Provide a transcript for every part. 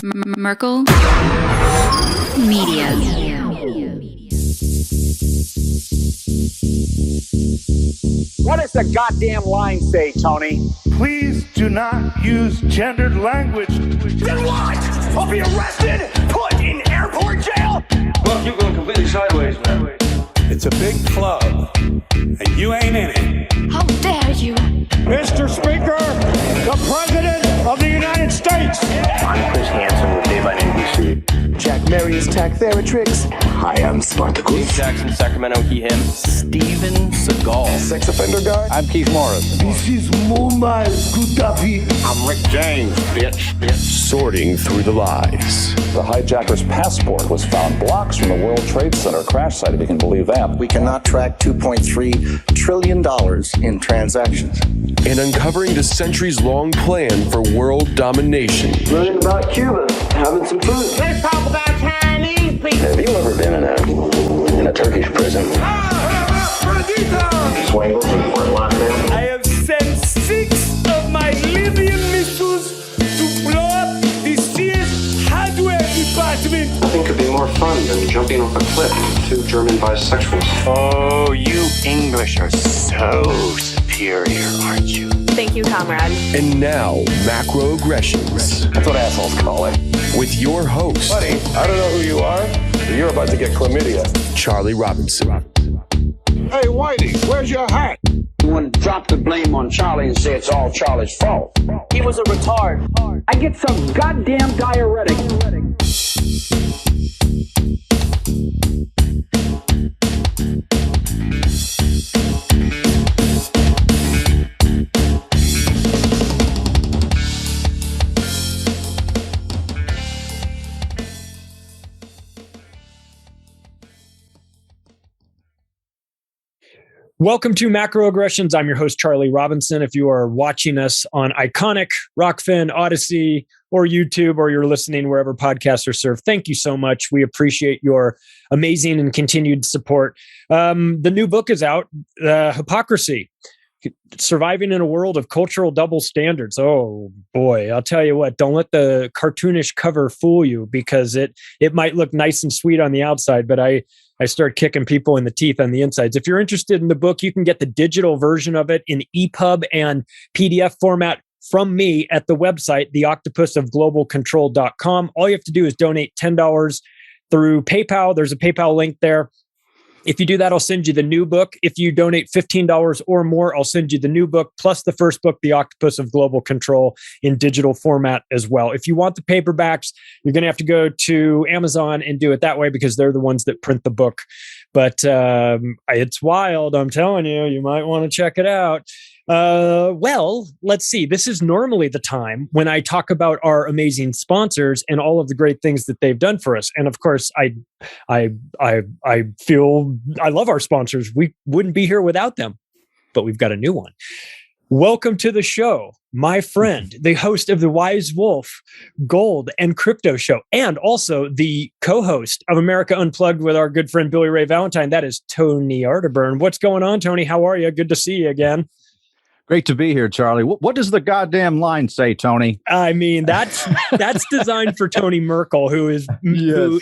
Merkel Media. What does the goddamn line say, Tony? Please do not use gendered language. Then what? I'll be arrested, put in airport jail? Look, you're going completely sideways, man. It's a big club, and you ain't in it. How dare you? Mr. Speaker, the President of the United States. I'm Chris Hansen with Dave on NBC. Jack Marius Tac-Theratrix. Hi, I'm Spartacus. Jackson, Sacramento, he, him. Steven Seagal. Sex offender guard. I'm Keith Morris. This is Mumbai Kutapi. I'm Rick James, bitch. Sorting through the lies. The hijacker's passport was found blocks from the World Trade Center crash site, if you can believe that. We cannot track $2.3 trillion in transactions. And uncovering the centuries-long plan for world domination. Learning about Cuba, having some food. Let's talk about Chinese people. Have you ever been in a Turkish prison? Swangles and weren't locked down? I have sent 6 of my Libyan missiles to blow up the Sears hardware department. Nothing could be more fun than jumping off a cliff with 2 German bisexuals. Oh, you English are so superior, aren't you? Thank you, comrade. And now, macroaggressions. That's what assholes call it. With your host, Buddy, I don't know who you are, but you're about to get chlamydia. Charlie Robinson. Hey, Whitey, where's your hat? You want to drop the blame on Charlie and say it's all Charlie's fault. He was a retard. I get some goddamn diuretic. Welcome to Macroaggressions. I'm your host, Charlie Robinson. If you are watching us on Iconic, Rockfin, Odyssey, or YouTube, or you're listening wherever podcasts are served, thank you so much. We appreciate your amazing and continued support. The new book is out, Hypocrisy, Surviving in a World of Cultural Double Standards. Oh boy, I'll tell you what, don't let the cartoonish cover fool you, because it might look nice and sweet on the outside, but I start kicking people in the teeth on the insides. If you're interested in the book, you can get the digital version of it in EPUB and PDF format from me at the website, theoctopusofglobalcontrol.com. All you have to do is donate $10 through PayPal. There's a PayPal link there. If you do that, I'll send you the new book. If you donate $15 or more, I'll send you the new book, plus the first book, The Octopus of Global Control, in digital format as well. If you want the paperbacks, you're going to have to go to Amazon and do it that way, because they're the ones that print the book. But it's wild. I'm telling you, you might want to check it out. Well, let's see. This is normally the time when I talk about our amazing sponsors and all of the great things that they've done for us. And of course, I feel I love our sponsors. We wouldn't be here without them, but we've got a new one. Welcome to the show, my friend, the host of the Wise Wolf Gold and Crypto Show, and also the co-host of America Unplugged with our good friend Billy Ray Valentine. That is Tony Arterburn. What's going on, Tony? How are you? Good to see you again. Great to be here, Charlie. What does the goddamn line say, Tony? I mean, that's designed for Tony Merkel, who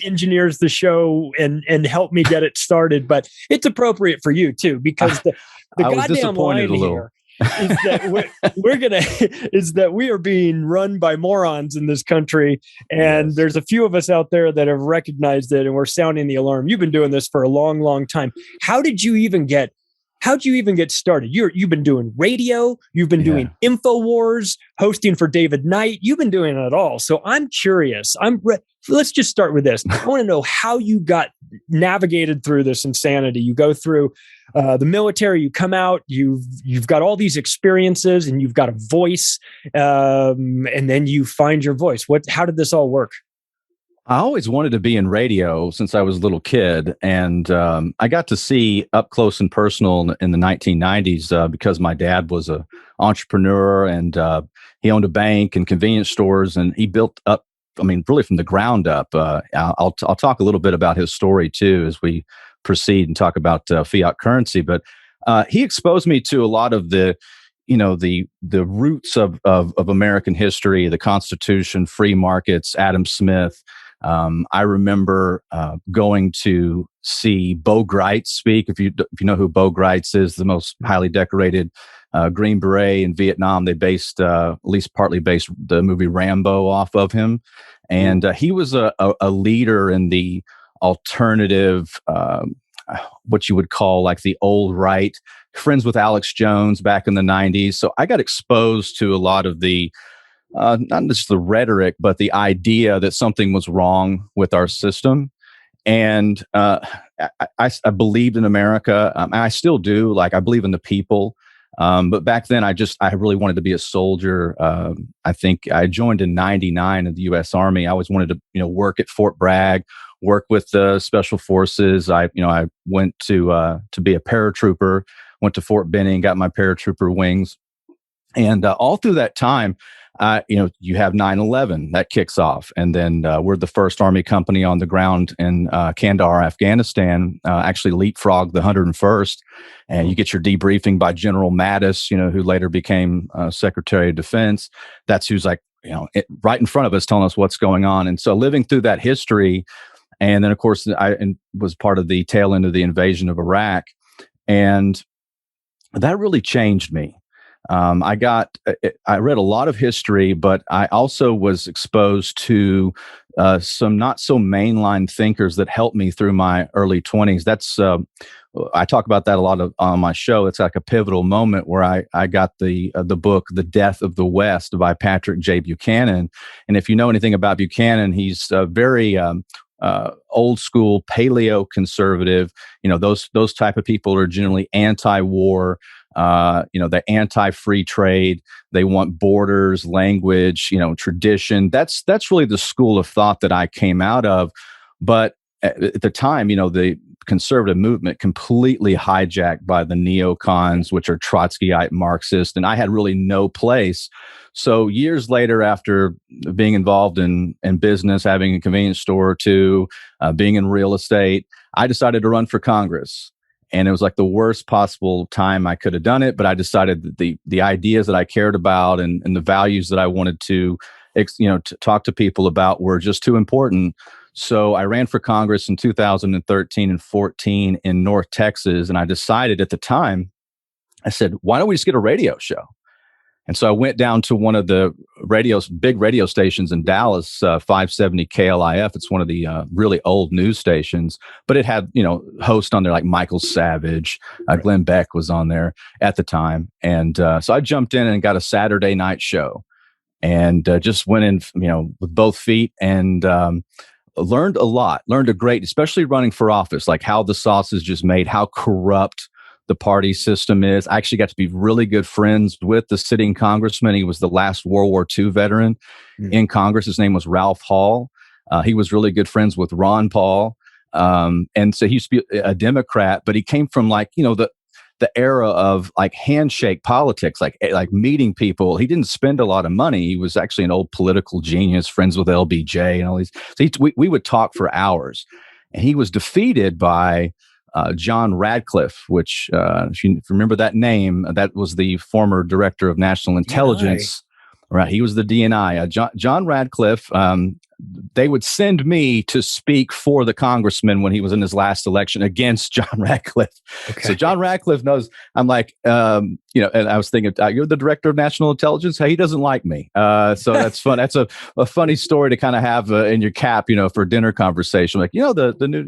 engineers the show and helped me get it started. But it's appropriate for you too, because the goddamn line here is that we are being run by morons in this country, and there's a few of us out there that have recognized it, and we're sounding the alarm. You've been doing this for a long, long time. How'd you even get started? You've been doing radio, you've been doing Infowars, hosting for David Knight. You've been doing it all. So I'm curious. Let's just start with this. I want to know how you got navigated through this insanity. You go through the military, you come out, you've got all these experiences, and you've got a voice, and then you find your voice. How did this all work? I always wanted to be in radio since I was a little kid, and I got to see up close and personal in the 1990s because my dad was an entrepreneur, and he owned a bank and convenience stores, and he built up, really from the ground up. I'll talk a little bit about his story too as we proceed and talk about fiat currency, but he exposed me to a lot of the the roots of American history, the Constitution, free markets, Adam Smith. I remember going to see Bo Gritz speak. If you know who Bo Gritz is, the most highly decorated Green Beret in Vietnam. They based, at least partly based, the movie Rambo off of him. And he was a leader in the alternative, what you would call like the old right, friends with Alex Jones back in the 90s. So I got exposed to a lot of the, not just the rhetoric, but the idea that something was wrong with our system. And I believed in America. I still do. Like, I believe in the people. But back then, I really wanted to be a soldier. I think I joined in '99 in the U.S. Army. I always wanted to, work at Fort Bragg, work with the Special Forces. I went to be a paratrooper. Went to Fort Benning, got my paratrooper wings, and all through that time, you have 9/11 that kicks off, and then we're the first Army company on the ground in Kandahar, Afghanistan. Actually, leapfrog the 101st, and you get your debriefing by General Mattis, who later became Secretary of Defense. That's who's like, right in front of us, telling us what's going on. And so, living through that history, and then of course, I was part of the tail end of the invasion of Iraq, and that really changed me. I read a lot of history, but I also was exposed to some not so mainline thinkers that helped me through my early 20s. That's I talk about that a lot on my show. It's like a pivotal moment where I got the book "The Death of the West" by Patrick J. Buchanan. And if you know anything about Buchanan, he's very old school paleo conservative. Those type of people are generally anti-war. They're anti-free trade. They want borders, language, tradition. That's really the school of thought that I came out of. But at the time, the conservative movement completely hijacked by the neocons, which are Trotskyite Marxist, and I had really no place. So years later, after being involved in business, having a convenience store or two, being in real estate, I decided to run for Congress. And it was like the worst possible time I could have done it. But I decided that the ideas that I cared about and the values that I wanted to talk to people about were just too important. So I ran for Congress in 2013 and 14 in North Texas. And I decided at the time, I said, why don't we just get a radio show? And so I went down to one of the big radio stations in Dallas, 570 KLIF. It's one of the really old news stations, but it had, hosts on there like Michael Savage, Glenn Beck was on there at the time. And so I jumped in and got a Saturday night show and just went in, with both feet and learned a lot, especially running for office, like how the sausage is made, how corrupt the party system is. I actually got to be really good friends with the sitting congressman. He was the last World War II veteran in Congress. His name was Ralph Hall. He was really good friends with Ron Paul. And so he used to be a Democrat, but he came from the era of like handshake politics, like meeting people. He didn't spend a lot of money. He was actually an old political genius, friends with LBJ and all these. So we would talk for hours, and he was defeated by John Radcliffe, which, if you remember that name, that was the former director of national intelligence. Right. He was the DNI. John Radcliffe, they would send me to speak for the congressman when he was in his last election against John Radcliffe. Okay. So John Radcliffe knows, I'm like, and I was thinking, you're the director of national intelligence? Hey, he doesn't like me. So that's fun. That's a funny story to kind of have in your cap, for dinner conversation. Like, the new,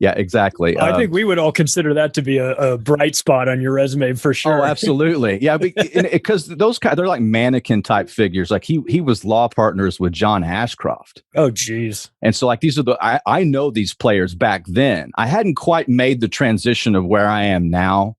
yeah, exactly. I think we would all consider that to be a bright spot on your resume for sure. Oh, absolutely. Yeah. Because those guys, they're like mannequin type figures. Like he was law partners with John Ashcroft. Oh, geez. And so these are I know these players back then. I hadn't quite made the transition of where I am now.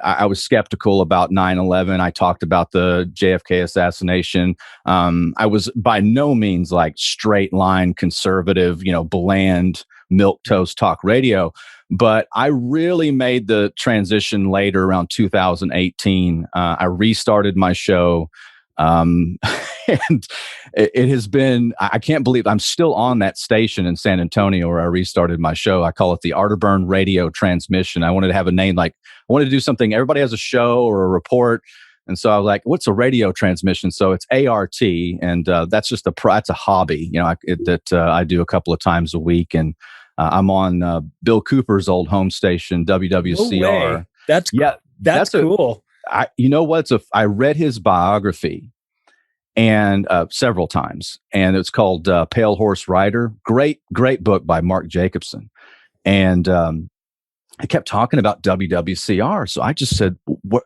I was skeptical about 9/11. I talked about the JFK assassination. I was by no means like straight line conservative, bland milquetoast talk radio. But I really made the transition later around 2018. I restarted my show. And it has been, I can't believe I'm still on that station in San Antonio where I restarted my show. I call it the Arterburn radio transmission. I wanted to have a name, like I wanted to do something. Everybody has a show or a report. And so I was like, what's a radio transmission? So it's ART. And that's just that's a hobby, that I do a couple of times a week. And I'm on Bill Cooper's old home station, WWCR. No way. That's cool. You know what? I read his biography and several times, and it's called Pale Horse Rider. Great book by Mark Jacobson. And I kept talking about WWCR. So I just said,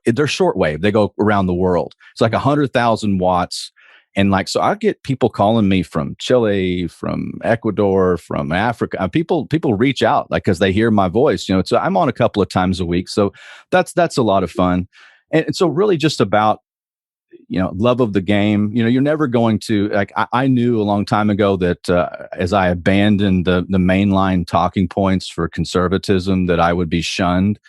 they're shortwave. They go around the world. It's like 100,000 watts. And so I get people calling me from Chile, from Ecuador, from Africa. People reach out because they hear my voice, so I'm on a couple of times a week. So that's a lot of fun. And so really just about, love of the game. You're never going to, I knew a long time ago that as I abandoned the mainline talking points for conservatism, that I would be shunned,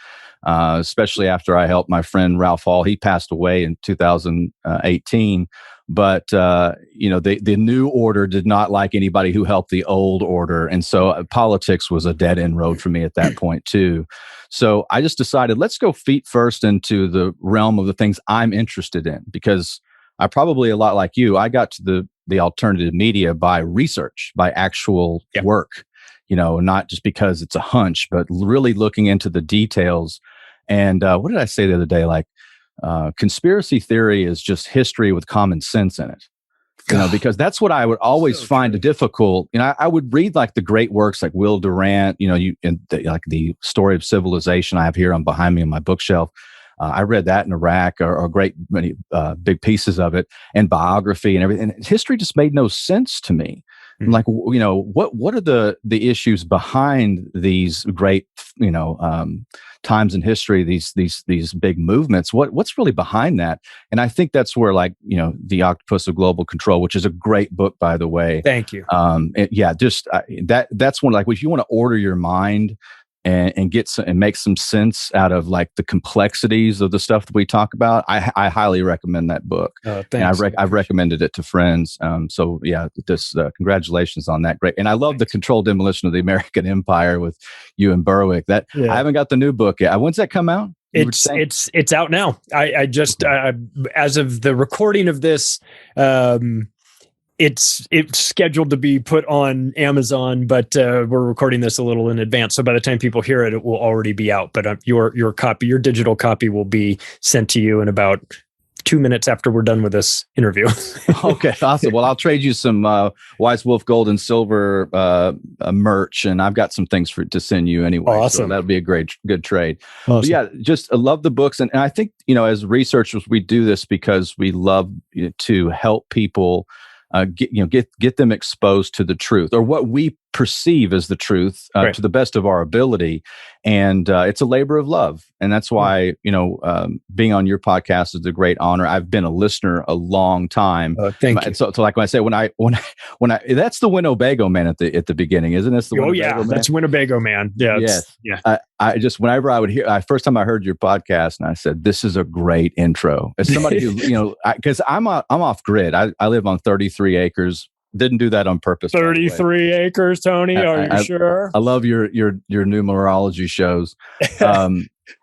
especially after I helped my friend Ralph Hall. He passed away in 2018. But, the new order did not like anybody who helped the old order. And so politics was a dead end road for me at that point, too. So I just decided, let's go feet first into the realm of the things I'm interested in, because I probably, a lot like you, I got to the alternative media by research, by actual work, not just because it's a hunch, but really looking into the details. And what did I say the other day? Conspiracy theory is just history with common sense in it, because that's what I would always find difficult. I would read the great works like Will Durant, the Story of Civilization I have here behind me on my bookshelf. I read that in Iraq, or great many big pieces of it, and biography and everything. And history just made no sense to me. Mm-hmm. What are the issues behind these great, times in history, these big movements? What's really behind that? And I think that's where, The Octopus of Global Control, which is a great book, by the way. Thank you. That's one, if you want to order your mind and get some, and make some sense out of the complexities of the stuff that we talk about, I highly recommend that book. Thanks. And I've recommended it to friends. Congratulations on that. Great. And I love the Controlled Demolition of the American Empire with you and Berwick. I haven't got the new book yet. When's that come out? It's out now. I just as of the recording of this, it's scheduled to be put on Amazon, but we're recording this a little in advance. So by the time people hear it, it will already be out. But your digital copy will be sent to you in about 2 minutes after we're done with this interview. Okay, awesome. Well, I'll trade you some Wise Wolf Gold and Silver merch, and I've got some things to send you anyway. Awesome. So that'll be a good trade. Awesome. But yeah, just love the books, and I think as researchers we do this because we love to help people. Get them exposed to the truth, or what we perceive as the truth, to the best of our ability. And it's a labor of love. And that's why, being on your podcast is a great honor. I've been a listener a long time. Thank you. So like when I say, when I, that's the Winnebago Man at the beginning, isn't it? That's Winnebago Man. Yeah. Yeah. I just, whenever I would hear, first time I heard your podcast, and I said, this is a great intro. As somebody who, because I'm off grid. I live on 33 acres. Didn't do that on purpose. 33 acres, Tony. Are you sure? I love your numerology shows.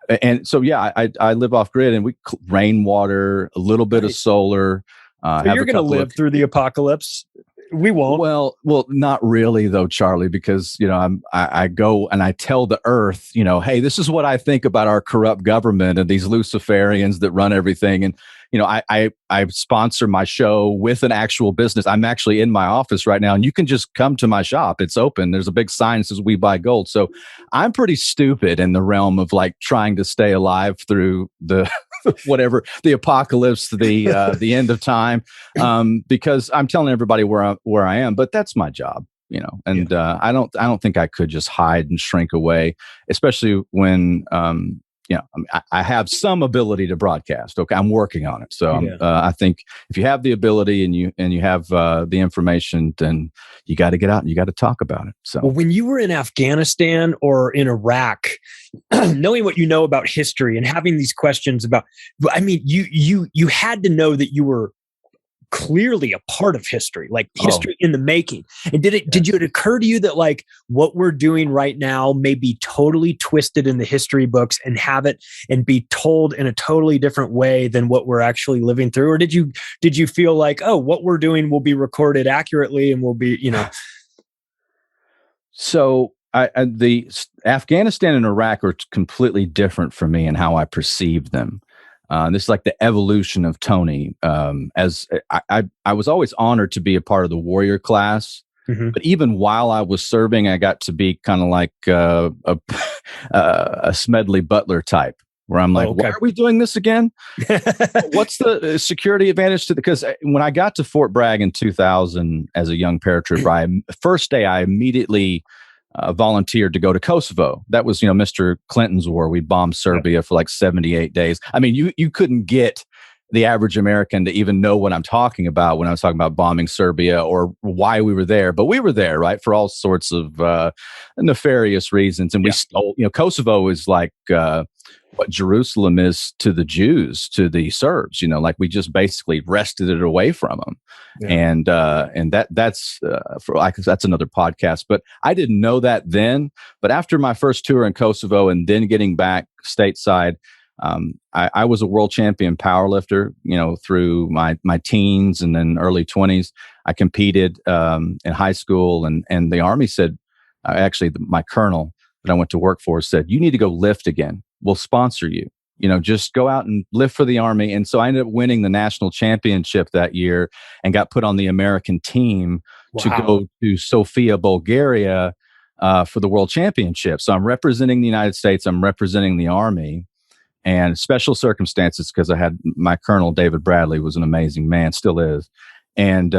And so, I live off grid, and we rainwater, a little bit of solar. So you're going to live through the apocalypse. We won't. Well, not really though, Charlie, because I go and I tell the earth, hey, this is what I think about our corrupt government and these Luciferians that run everything. And I sponsor my show with an actual business. I'm actually in my office right now, and you can just come to my shop. It's open. There's a big sign that says "We Buy Gold." So I'm pretty stupid in the realm of trying to stay alive through the whatever, the apocalypse, the end of time, because I'm telling everybody where I am. But that's my job, And I don't think I could just hide and shrink away, especially when I have some ability to broadcast. Okay, I'm working on it. So I think if you have the ability and you have the information, then you got to get out and you got to talk about it. So when you were in Afghanistan or in Iraq, knowing what you know about history and having these questions about, you had to know that you were clearly a part of history, like history in the making. And did it occur to you that like what we're doing right now may be totally twisted in the history books and have it and be told in a totally different way than what we're actually living through? Or did you feel like, oh, what we're doing will be recorded accurately and will be, you know? So the Afghanistan and Iraq are completely different for me in how I perceive them. This is like the evolution of Tony. As I was always honored to be a part of the warrior class, but even while I was serving, I got to be kind of like a Smedley Butler type, where I'm like, why are we doing this again? What's the security advantage to because when I got to Fort Bragg in 2000 as a young paratrooper, first day I immediately volunteered to go to Kosovo. That was, Mr. Clinton's war. We bombed Serbia for like 78 days. I mean, you couldn't get the average American to even know what I'm talking about when I was talking about bombing Serbia or why we were there. But we were there, right, for all sorts of nefarious reasons. And we stole, Kosovo is like what Jerusalem is to the Jews, to the Serbs, like we just basically wrested it away from them. Yeah. And that's another podcast, but I didn't know that then. But after my first tour in Kosovo and then getting back stateside, I was a world champion powerlifter, through my teens and then early 20s. I competed in high school, and the Army said, my colonel that I went to work for said, you need to go lift again. We'll sponsor you. Just go out and lift for the Army. And so I ended up winning the national championship that year and got put on the American team to go to Sofia, Bulgaria, for the world championship. So I'm representing the United States. I'm representing the Army. And special circumstances, because I had my colonel, David Bradley, was an amazing man, still is. And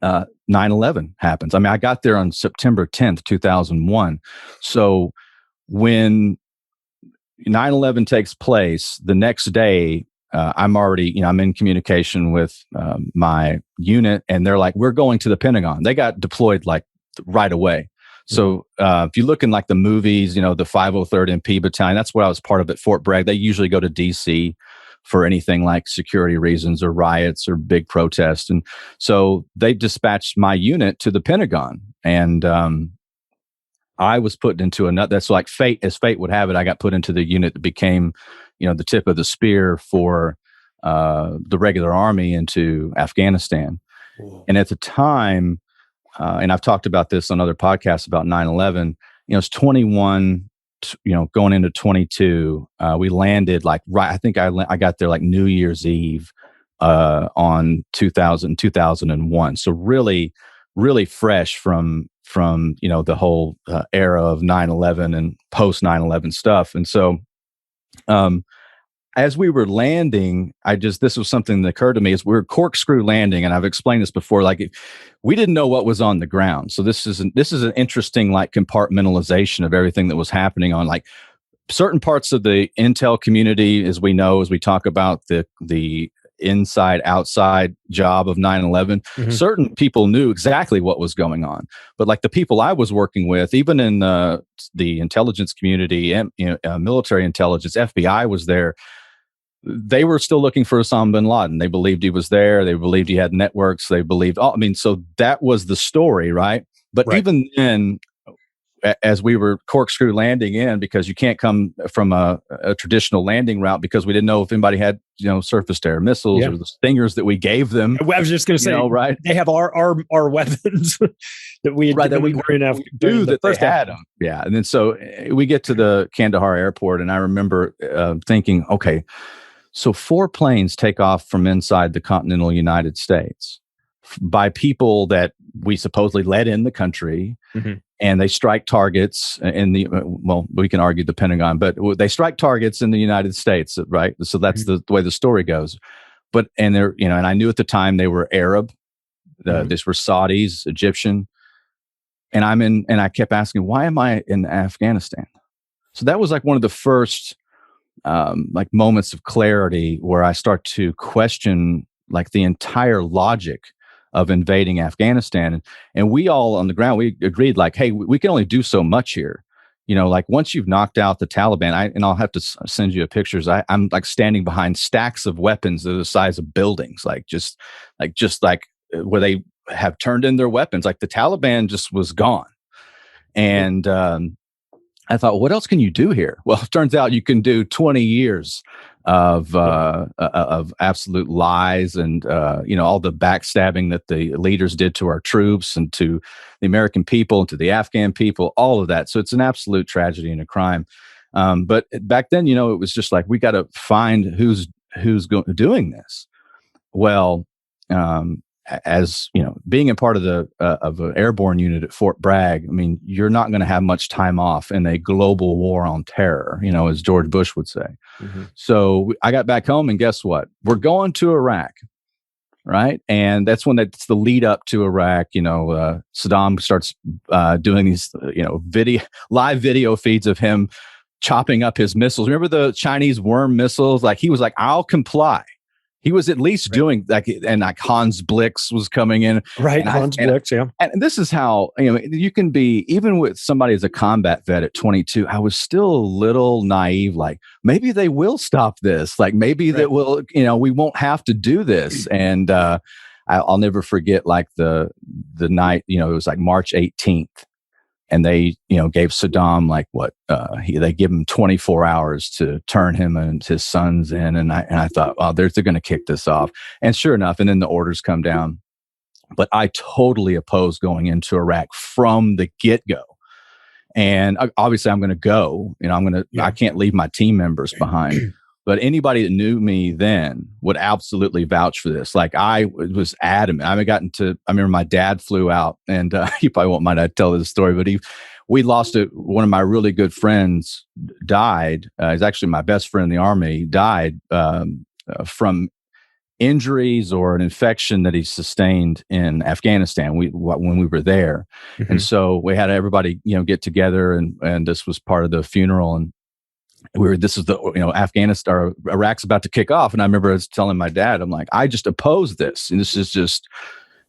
9/11 happens. I mean, I got there on September 10th, 2001. So when 9/11 takes place, the next day, I'm already, I'm in communication with my unit, and they're like, we're going to the Pentagon. They got deployed like right away. So if you look in like the movies, the 503rd MP Battalion, that's what I was part of at Fort Bragg. They usually go to D.C. for anything like security reasons or riots or big protests. And so they dispatched my unit to the Pentagon. And I was put into that's like fate, as fate would have it. I got put into the unit that became, the tip of the spear for the regular army into Afghanistan. Cool. And at the time, and I've talked about this on other podcasts about 9/11, it's 21, going into 22. We landed like I think I got there like New Year's Eve on 2001. So really, really fresh from the whole era of 9/11 and post 9/11 stuff. And so as we were landing, this was something that occurred to me as we were corkscrew landing. And I've explained this before, like we didn't know what was on the ground. So this is an interesting like compartmentalization of everything that was happening on like certain parts of the intel community, as we talk about the inside outside job of 9/11. Mm-hmm. Certain people knew exactly what was going on, but like the people I was working with, even in the intelligence community and military intelligence, FBI was there. They were still looking for Osama bin Laden. They believed he was there. They believed he had networks. They believed, so that was the story, right? But even then, as we were corkscrew landing in, because you can't come from a traditional landing route, because we didn't know if anybody had, surface to air missiles or the Stingers that we gave them. I was just going to say, right? They have our weapons that we had that we knew that they had them. Yeah. And then so we get to the Kandahar airport, and I remember thinking, okay, so 4 planes take off from inside the continental United States by people that we supposedly let in the country. Mm-hmm. And they strike targets in we can argue the Pentagon, but they strike targets in the United States, right? So that's the way the story goes. But, and they're, and I knew at the time they were Arab. These were Saudis, Egyptian. And I kept asking, why am I in Afghanistan? So that was like one of the first like moments of clarity where I start to question like the entire logic of invading Afghanistan. And we all on the ground, we agreed like, hey, we can only do so much here. like once you've knocked out the Taliban, and I'll have to send you pictures. I'm like standing behind stacks of weapons that are the size of buildings, like where they have turned in their weapons. Like the Taliban just was gone. And I thought, what else can you do here? Well, it turns out you can do 20 years of absolute lies and all the backstabbing that the leaders did to our troops and to the American people and to the Afghan people, all of that. So it's an absolute tragedy and a crime. But back then, it was just like, we got to find who's doing this. Well, as being a part of of an airborne unit at Fort Bragg, I mean, you're not going to have much time off in a global war on terror, as George Bush would say. Mm-hmm. So I got back home, and guess what? We're going to Iraq, right? And that's that's the lead up to Iraq. Saddam starts doing these, live video feeds of him chopping up his missiles. Remember the Chinese worm missiles? Like he was like, I'll comply. He was at least doing like, and like Hans Blix was coming in. Right. Hans Blix. Yeah. And this is how, you can be, even with somebody as a combat vet at 22, I was still a little naive. Like maybe they will stop this. Like maybe that will, we won't have to do this. And I'll never forget like the night, it was like March 18th. And they, gave Saddam like they give him 24 hours to turn him and his sons in. And I thought, oh, they're going to kick this off. And sure enough, and then the orders come down. But I totally oppose going into Iraq from the get-go. And obviously I'm going to go, I can't leave my team members behind. But anybody that knew me then would absolutely vouch for this. Like I was adamant. I remember my dad flew out, and you probably won't mind I tell this story, but we lost it. One of my really good friends died. He's actually my best friend in the Army. Died from injuries or an infection that he sustained in Afghanistan. When we were there, mm-hmm. And so we had everybody get together, and this was part of the funeral. And this is the, Afghanistan or Iraq's about to kick off. And I remember I was telling my dad, I'm like, I just oppose this. And this is just,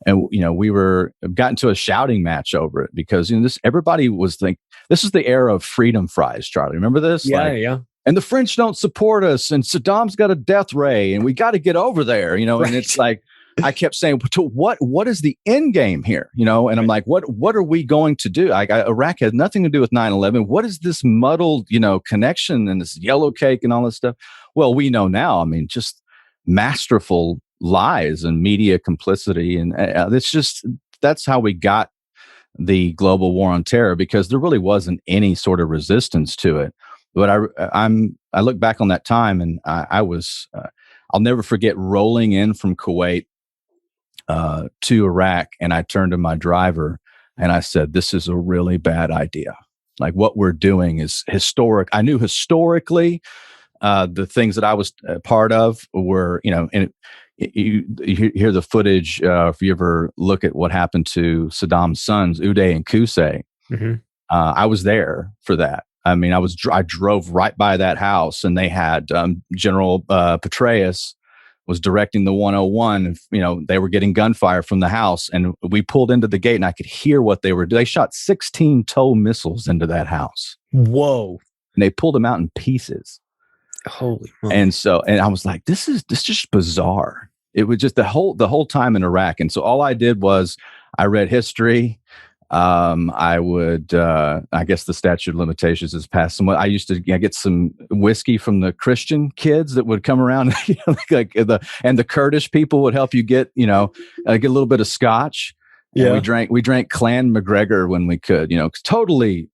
and, we got into a shouting match over it because, everybody was like, this is the era of freedom fries, Charlie. Remember this? Yeah. Yeah. And the French don't support us, and Saddam's got a death ray, and we got to get over there, right. And it's like, I kept saying, what is the end game here? And I'm like, what are we going to do? Iraq has nothing to do with 9/11. What is this muddled, connection and this yellow cake and all this stuff? Well, we know now. I mean, just masterful lies and media complicity. And that's how we got the global war on terror, because there really wasn't any sort of resistance to it. But I look back on that time, and I was, I'll never forget rolling in from Kuwait to Iraq, and I turned to my driver and I said, this is a really bad idea. Like what we're doing is historic. I knew historically the things that I was part of were, and you hear the footage. If you ever look at what happened to Saddam's sons, Uday and Qusay, mm-hmm. I was there for that. I mean, I drove right by that house, and they had General Petraeus was directing the 101. They were getting gunfire from the house, and we pulled into the gate, and I could hear what they were doing. They shot 16 TOW missiles into that house. Whoa. And they pulled them out in pieces. Holy moly. And I was like, this is just bizarre. It was just the whole time in Iraq. And so all I did was I read history. I would, I guess the statute of limitations has passed somewhat. I used to get some whiskey from the Christian kids that would come around, and the Kurdish people would help you get a little bit of scotch. Yeah. And we drank Clan McGregor when we could, totally,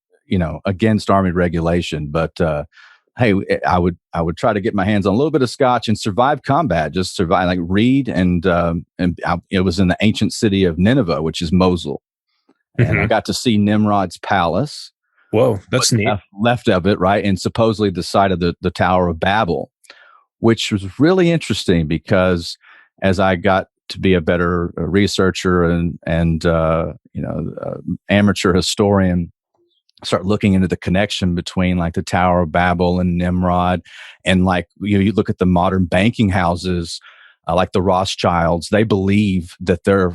against Army regulation. But, hey, I would try to get my hands on a little bit of scotch and survive combat, just survive, like read. And it was in the ancient city of Nineveh, which is Mosul. And mm-hmm. I got to see Nimrod's palace. Whoa, that's neat. Left of it, right? And supposedly the site of the Tower of Babel, which was really interesting because as I got to be a better researcher and amateur historian, start looking into the connection between like the Tower of Babel and Nimrod, and like you look at the modern banking houses. Like the Rothschilds, they believe that they're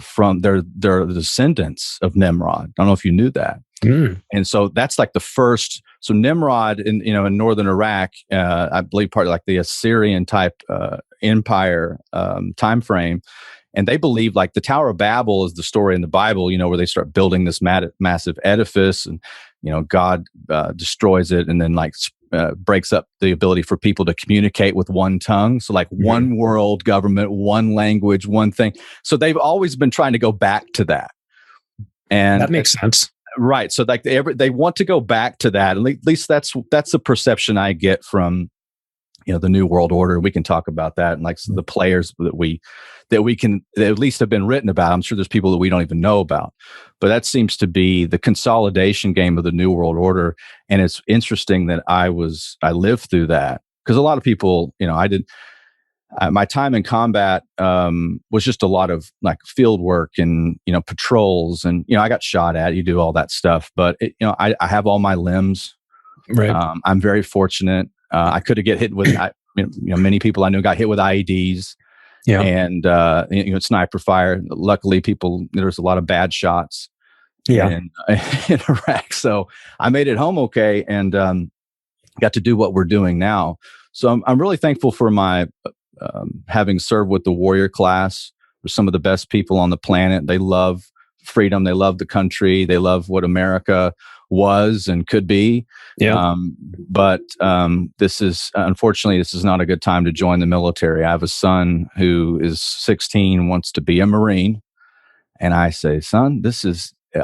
descendants of Nimrod. I don't know if you knew that. Mm. And so that's like the first So Nimrod in northern Iraq, I believe part of like the Assyrian type empire time frame, and they believe like the Tower of Babel is the story in the Bible, where they start building this massive edifice, and God destroys it, and then like breaks up the ability for people to communicate with one tongue. So like one world government, one language, one thing. So they've always been trying to go back to that, and that makes sense. Right. So like they want to go back to that. At least that's the perception I get from, the New World Order. We can talk about that, and like the players that at least have been written about. I'm sure there's people that we don't even know about, but that seems to be the consolidation game of the New World Order. And it's interesting that I lived through that, because a lot of people, my time in combat was just a lot of like field work and patrols, and I got shot at. You do all that stuff, but I have all my limbs. Right. I'm very fortunate. I could have get hit with. Many people I know got hit with IEDs. Yeah. And sniper fire. Luckily, there's a lot of bad shots. Yeah. In Iraq, so I made it home okay, and got to do what we're doing now. So I'm really thankful for my. Having served with the warrior class. They're some of the best people on the planet. They love freedom. They love the country. They love what America was and could be. Yeah. But unfortunately, this is not a good time to join the military. I have a son who is 16, wants to be a Marine. And I say, son,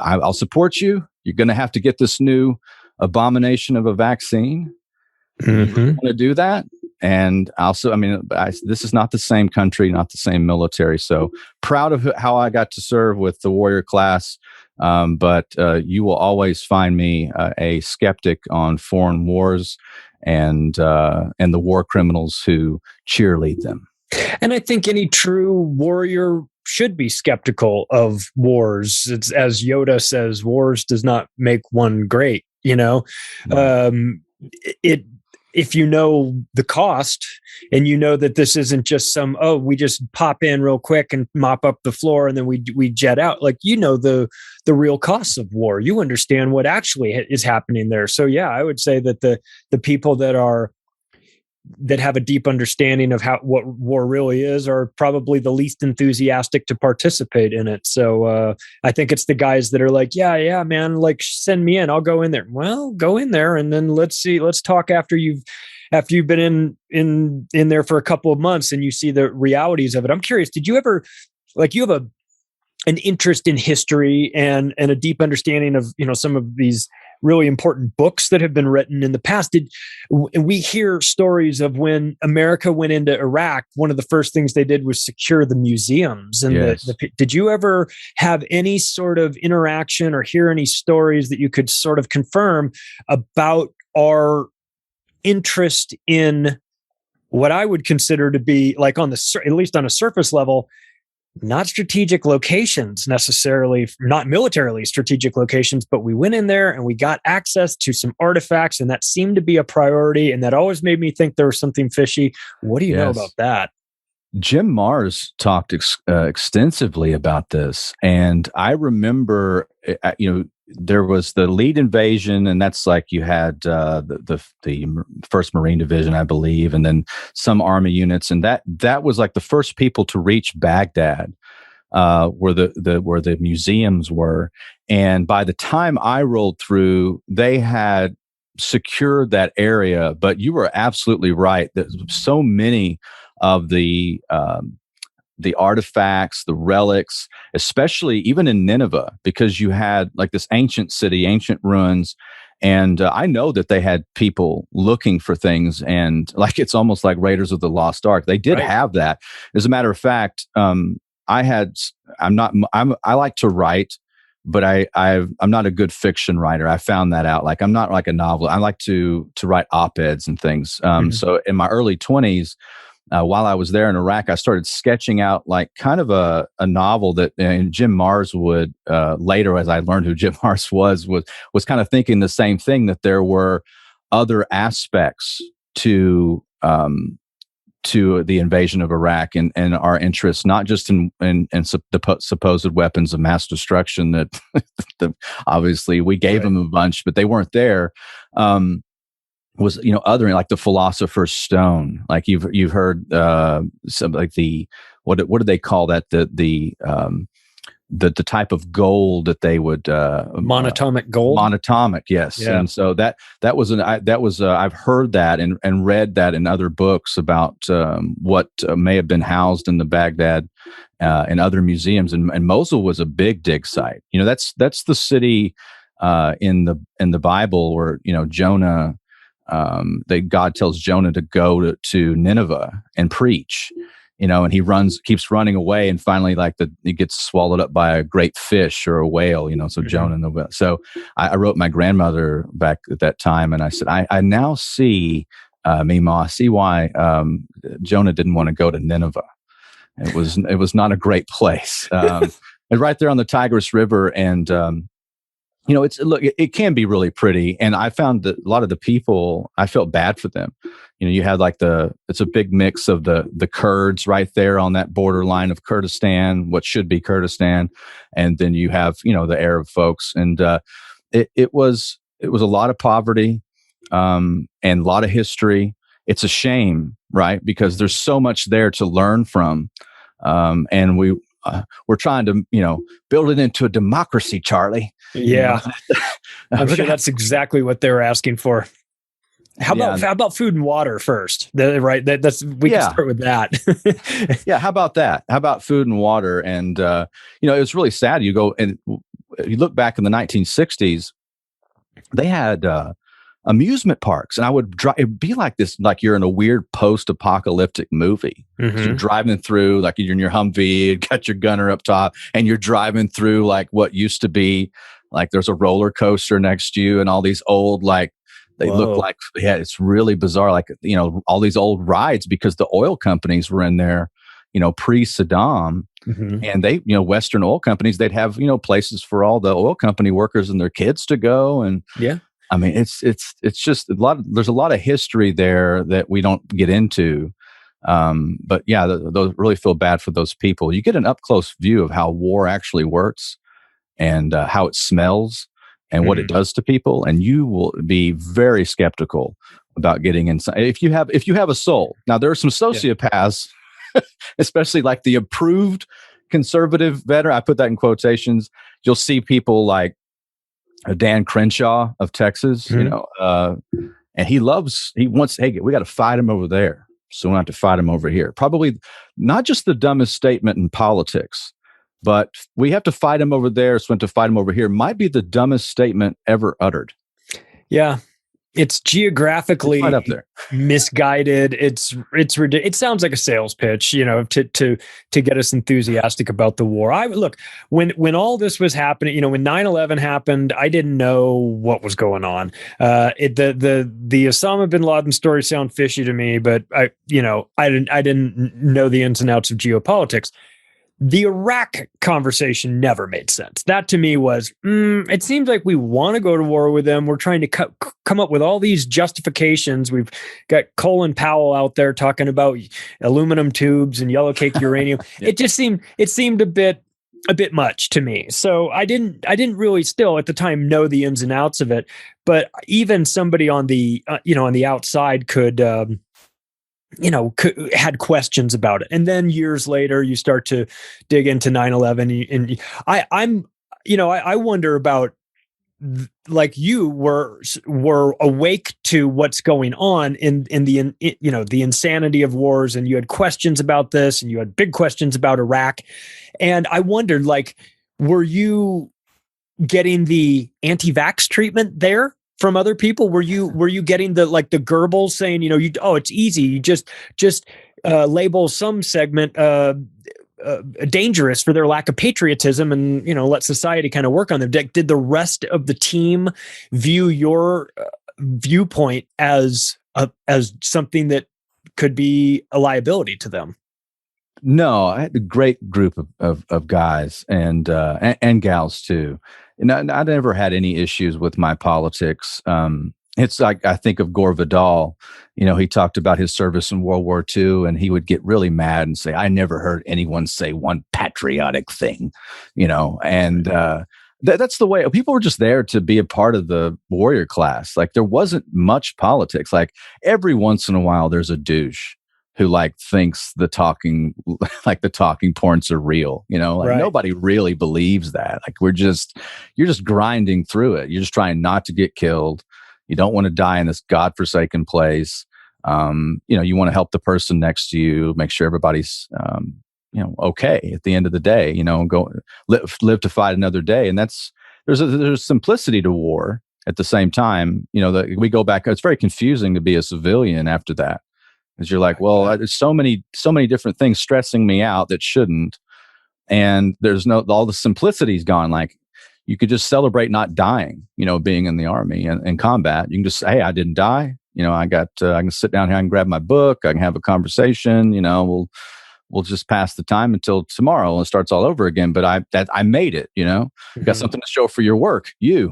I'll support you. You're going to have to get this new abomination of a vaccine. Mm-hmm. You want to do that? And also, this is not the same country, not the same military. So proud of how I got to serve with the warrior class. But you will always find me a skeptic on foreign wars and the war criminals who cheerlead them. And I think any true warrior should be skeptical of wars. It's, as Yoda says, wars does not make one great. If you know the cost, and that this isn't just we just pop in real quick and mop up the floor and then we jet out, like, the real costs of war, you understand what actually is happening there. So yeah, I would say that the people that have a deep understanding of what war really is are probably the least enthusiastic to participate in it. So I think it's the guys that are like, yeah, man, like, send me in, I'll go in there. Well, go in there, and then let's talk after you've been in there for a couple of months and you see the realities of it. I'm curious, did you ever, like, you have an interest in history and a deep understanding of some of these really important books that have been written in the past. We hear stories of when America went into Iraq, one of the first things they did was secure the museums. And yes. Did you ever have any sort of interaction or hear any stories that you could sort of confirm about our interest in what I would consider to be, like, at least on a surface level, not strategic locations necessarily, not militarily strategic locations, but we went in there and we got access to some artifacts, and that seemed to be a priority. And that always made me think there was something fishy. What do you know about that? Jim Mars talked extensively about this. And I remember, there was the lead invasion, and that's like you had the 1st Marine Division, I believe, and then some army units, and that was like the first people to reach Baghdad, where the museums were. And by the time I rolled through, they had secured that area. But you were absolutely right that so many of the artifacts, the relics, especially even in Nineveh, because you had like this ancient city, ancient ruins. And I know that they had people looking for things, and like, it's almost like Raiders of the Lost Ark. They did have that. As a matter of fact, I like to write, but I'm not a good fiction writer. I found that out. Like, I'm not like a novel. I like to write op-eds and things. So in my early 20s, while I was there in Iraq, I started sketching out like kind of a novel that Jim Mars would later, as I learned who Jim Mars was kind of thinking the same thing, that there were other aspects to to the invasion of Iraq and our interests, not just in the supposed weapons of mass destruction that obviously we gave them a bunch, but they weren't there. Was, other, like the Philosopher's Stone, like you've heard some, like the what do they call that, the type of gold that they would monatomic gold. Monatomic, yes. Yeah. And so that was I've heard that and read that in other books about what may have been housed in the Baghdad and other museums. And Mosul was a big dig site. That's the city in the Bible where Jonah. God tells Jonah to go to Nineveh and preach, and he keeps running away, and finally, he gets swallowed up by a great fish or a whale, so Jonah. So I wrote my grandmother back at that time, and I said, I now see, Mima, I see why Jonah didn't want to go to Nineveh. It was not a great place. And right there on the Tigris River, and it can be really pretty. And I found that a lot of the people, I felt bad for them. You had it's a big mix of the Kurds right there on that borderline of Kurdistan, what should be Kurdistan. And then you have, the Arab folks. And it was a lot of poverty and a lot of history. It's a shame, right? Because there's so much there to learn from. And we're trying to, build it into a democracy, Charlie. Yeah. I'm sure that's exactly what they're asking for. How about food and water first? We can start with that. Yeah. How about that? How about food and water? And, it's really sad. You go and you look back in the 1960s, they had, amusement parks, and I would it'd be like this, like you're in a weird post-apocalyptic movie. Mm-hmm. So you're driving through, like you're in your Humvee, got your gunner up top, and you're driving through like what used to be like there's a roller coaster next to you, and all these old they look like, it's really bizarre, like all these old rides, because the oil companies were in there, pre-Saddam. Mm-hmm. And they, Western oil companies, they'd have places for all the oil company workers and their kids to go. And yeah, I mean, it's just there's a lot of history there that we don't get into. But yeah, those really feel bad for those people. You get an up close view of how war actually works and how it smells and what it does to people. And you will be very skeptical about getting inside. If you have a soul. Now there are some sociopaths, especially like the approved conservative veteran. I put that in quotations. You'll see people like Dan Crenshaw of Texas, and he wants, hey, we got to fight him over there. So we don't have to fight him over here. Probably not just the dumbest statement in politics, but we have to fight him over there. So we have to fight him over here might be the dumbest statement ever uttered. Yeah. It's geographically right up there. Misguided. It's ridiculous. It sounds like a sales pitch, to get us enthusiastic about the war. When all this was happening, when 9/11 happened, I didn't know what was going on. The Osama bin Laden story sound fishy to me, but I didn't know the ins and outs of geopolitics. The Iraq conversation never made sense. That to me was, it seems like we want to go to war with them. We're trying to come up with all these justifications. We've got Colin Powell out there talking about aluminum tubes and yellow cake uranium. Yeah. It seemed a bit much to me. So I didn't really still at the time know the ins and outs of it. But even somebody on the on the outside could. Had questions about it. And then years later, you start to dig into 9/11 and I wonder about, like you were awake to what's going on in the insanity of wars, and you had questions about this, and you had big questions about Iraq. And I wondered, were you getting the anti-vax treatment there from other people? Were you getting the Goebbels saying, it's easy. You just label some segment dangerous for their lack of patriotism and, let society kind of work on them. Did the rest of the team view your viewpoint as something that could be a liability to them? No, I had a great group of guys and gals too. And I never had any issues with my politics. It's like, I think of Gore Vidal. He talked about his service in World War II, and he would get really mad and say, I never heard anyone say one patriotic thing, and that's the way people were just there to be a part of the warrior class. Like, there wasn't much politics. Like, every once in a while, there's a douche who thinks the talking points are real, Right. Nobody really believes that. Like, you're just grinding through it. You're just trying not to get killed. You don't want to die in this godforsaken place. You want to help the person next to you, make sure everybody's, okay at the end of the day, go live to fight another day. And there's simplicity to war at the same time. We go back, it's very confusing to be a civilian after that. Because you're like, well, there's so many different things stressing me out that shouldn't. And there's all the simplicity's gone. Like, you could just celebrate not dying, being in the Army and combat. You can just say, hey, I didn't die. I can sit down here, I can grab my book, I can have a conversation, we'll just pass the time until tomorrow and it starts all over again. But I made it, Mm-hmm. Got something to show for your work, Yeah.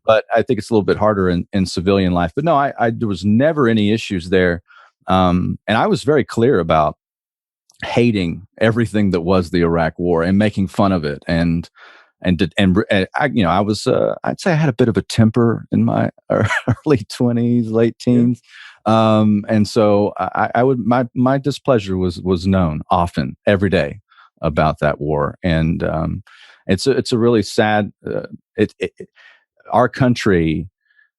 But I think it's a little bit harder in civilian life. But no, there was never any issues there. And I was very clear about hating everything that was the Iraq War and making fun of it. And I was, I'd say I had a bit of a temper in my early 20s, late teens. And so my displeasure was known often, every day, about that war. And it's a really sad, our country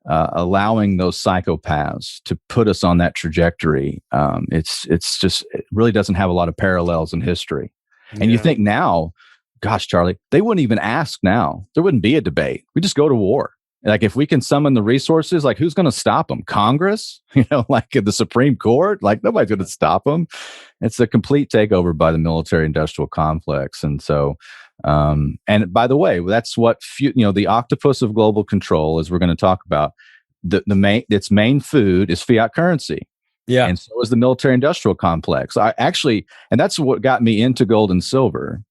allowing those psychopaths to put us on that trajectory. It really doesn't have a lot of parallels in history. And you think now, gosh, Charlie, they wouldn't even ask now. There wouldn't be a debate. We just go to war. Like, if we can summon the resources, like, who's going to stop them? Congress? Like the Supreme Court? Like, nobody's going to stop them. It's a complete takeover by the military-industrial complex. And so, and by the way, that's what the octopus of global control, as we're going to talk about. Its main food is fiat currency. Yeah, and so is the military-industrial complex. And that's what got me into gold and silver.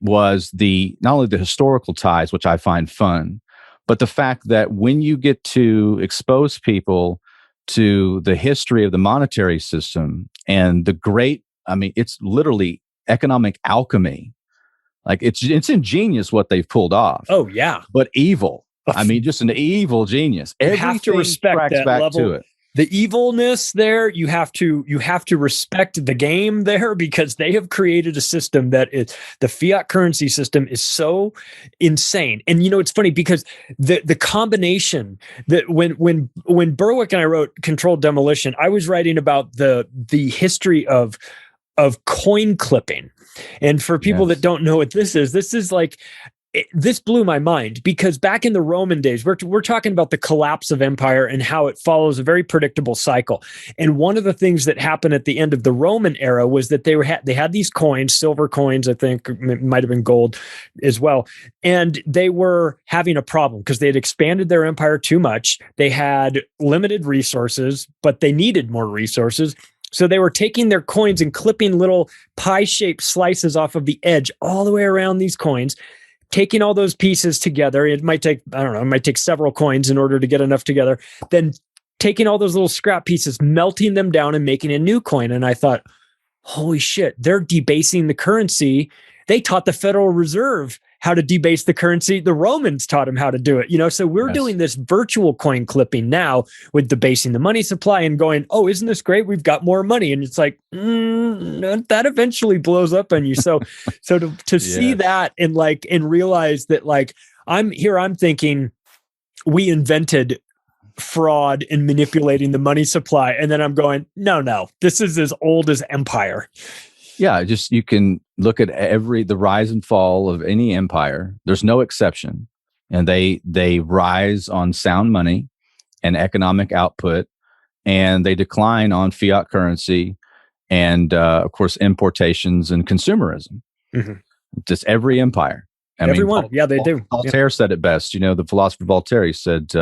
Was not only the historical ties, which I find fun, but the fact that when you get to expose people to the history of the monetary system and it's literally economic alchemy. Like, it's ingenious what they've pulled off. Oh yeah, but evil. Just an evil genius. You have to respect that back level. To it. The evilness there, you have to respect the game there, because they have created a system that is, the fiat currency system is so insane. And it's funny because the combination that when Berwick and I wrote Controlled Demolition, I was writing about the history of coin clipping. And for people that don't know what this is like, this blew my mind, because back in the Roman days, we're talking about the collapse of empire and how it follows a very predictable cycle. And one of the things that happened at the end of the Roman era was that they had these coins, silver coins, I think it might have been gold as well. And they were having a problem because they had expanded their empire too much. They had limited resources, but they needed more resources. So they were taking their coins and clipping little pie-shaped slices off of the edge all the way around these coins, taking all those pieces together. It might take, it might take several coins in order to get enough together. Then taking all those little scrap pieces, melting them down and making a new coin. And I thought, holy shit, they're debasing the currency. They taught the Federal Reserve how to debase the currency. The Romans taught them how to do it, so we're doing this virtual coin clipping now with debasing the money supply and going, oh, isn't this great? We've got more money. And it's like, that eventually blows up on you. So to see that and realize that, I'm thinking we invented fraud and manipulating the money supply. And then I'm going, no, this is as old as empire. Yeah, you can look at the rise and fall of any empire. There's no exception. And they rise on sound money and economic output, and they decline on fiat currency and, of course, importations and consumerism. Mm-hmm. Just every empire. Everyone. They do. Voltaire said it best. The philosopher Voltaire said,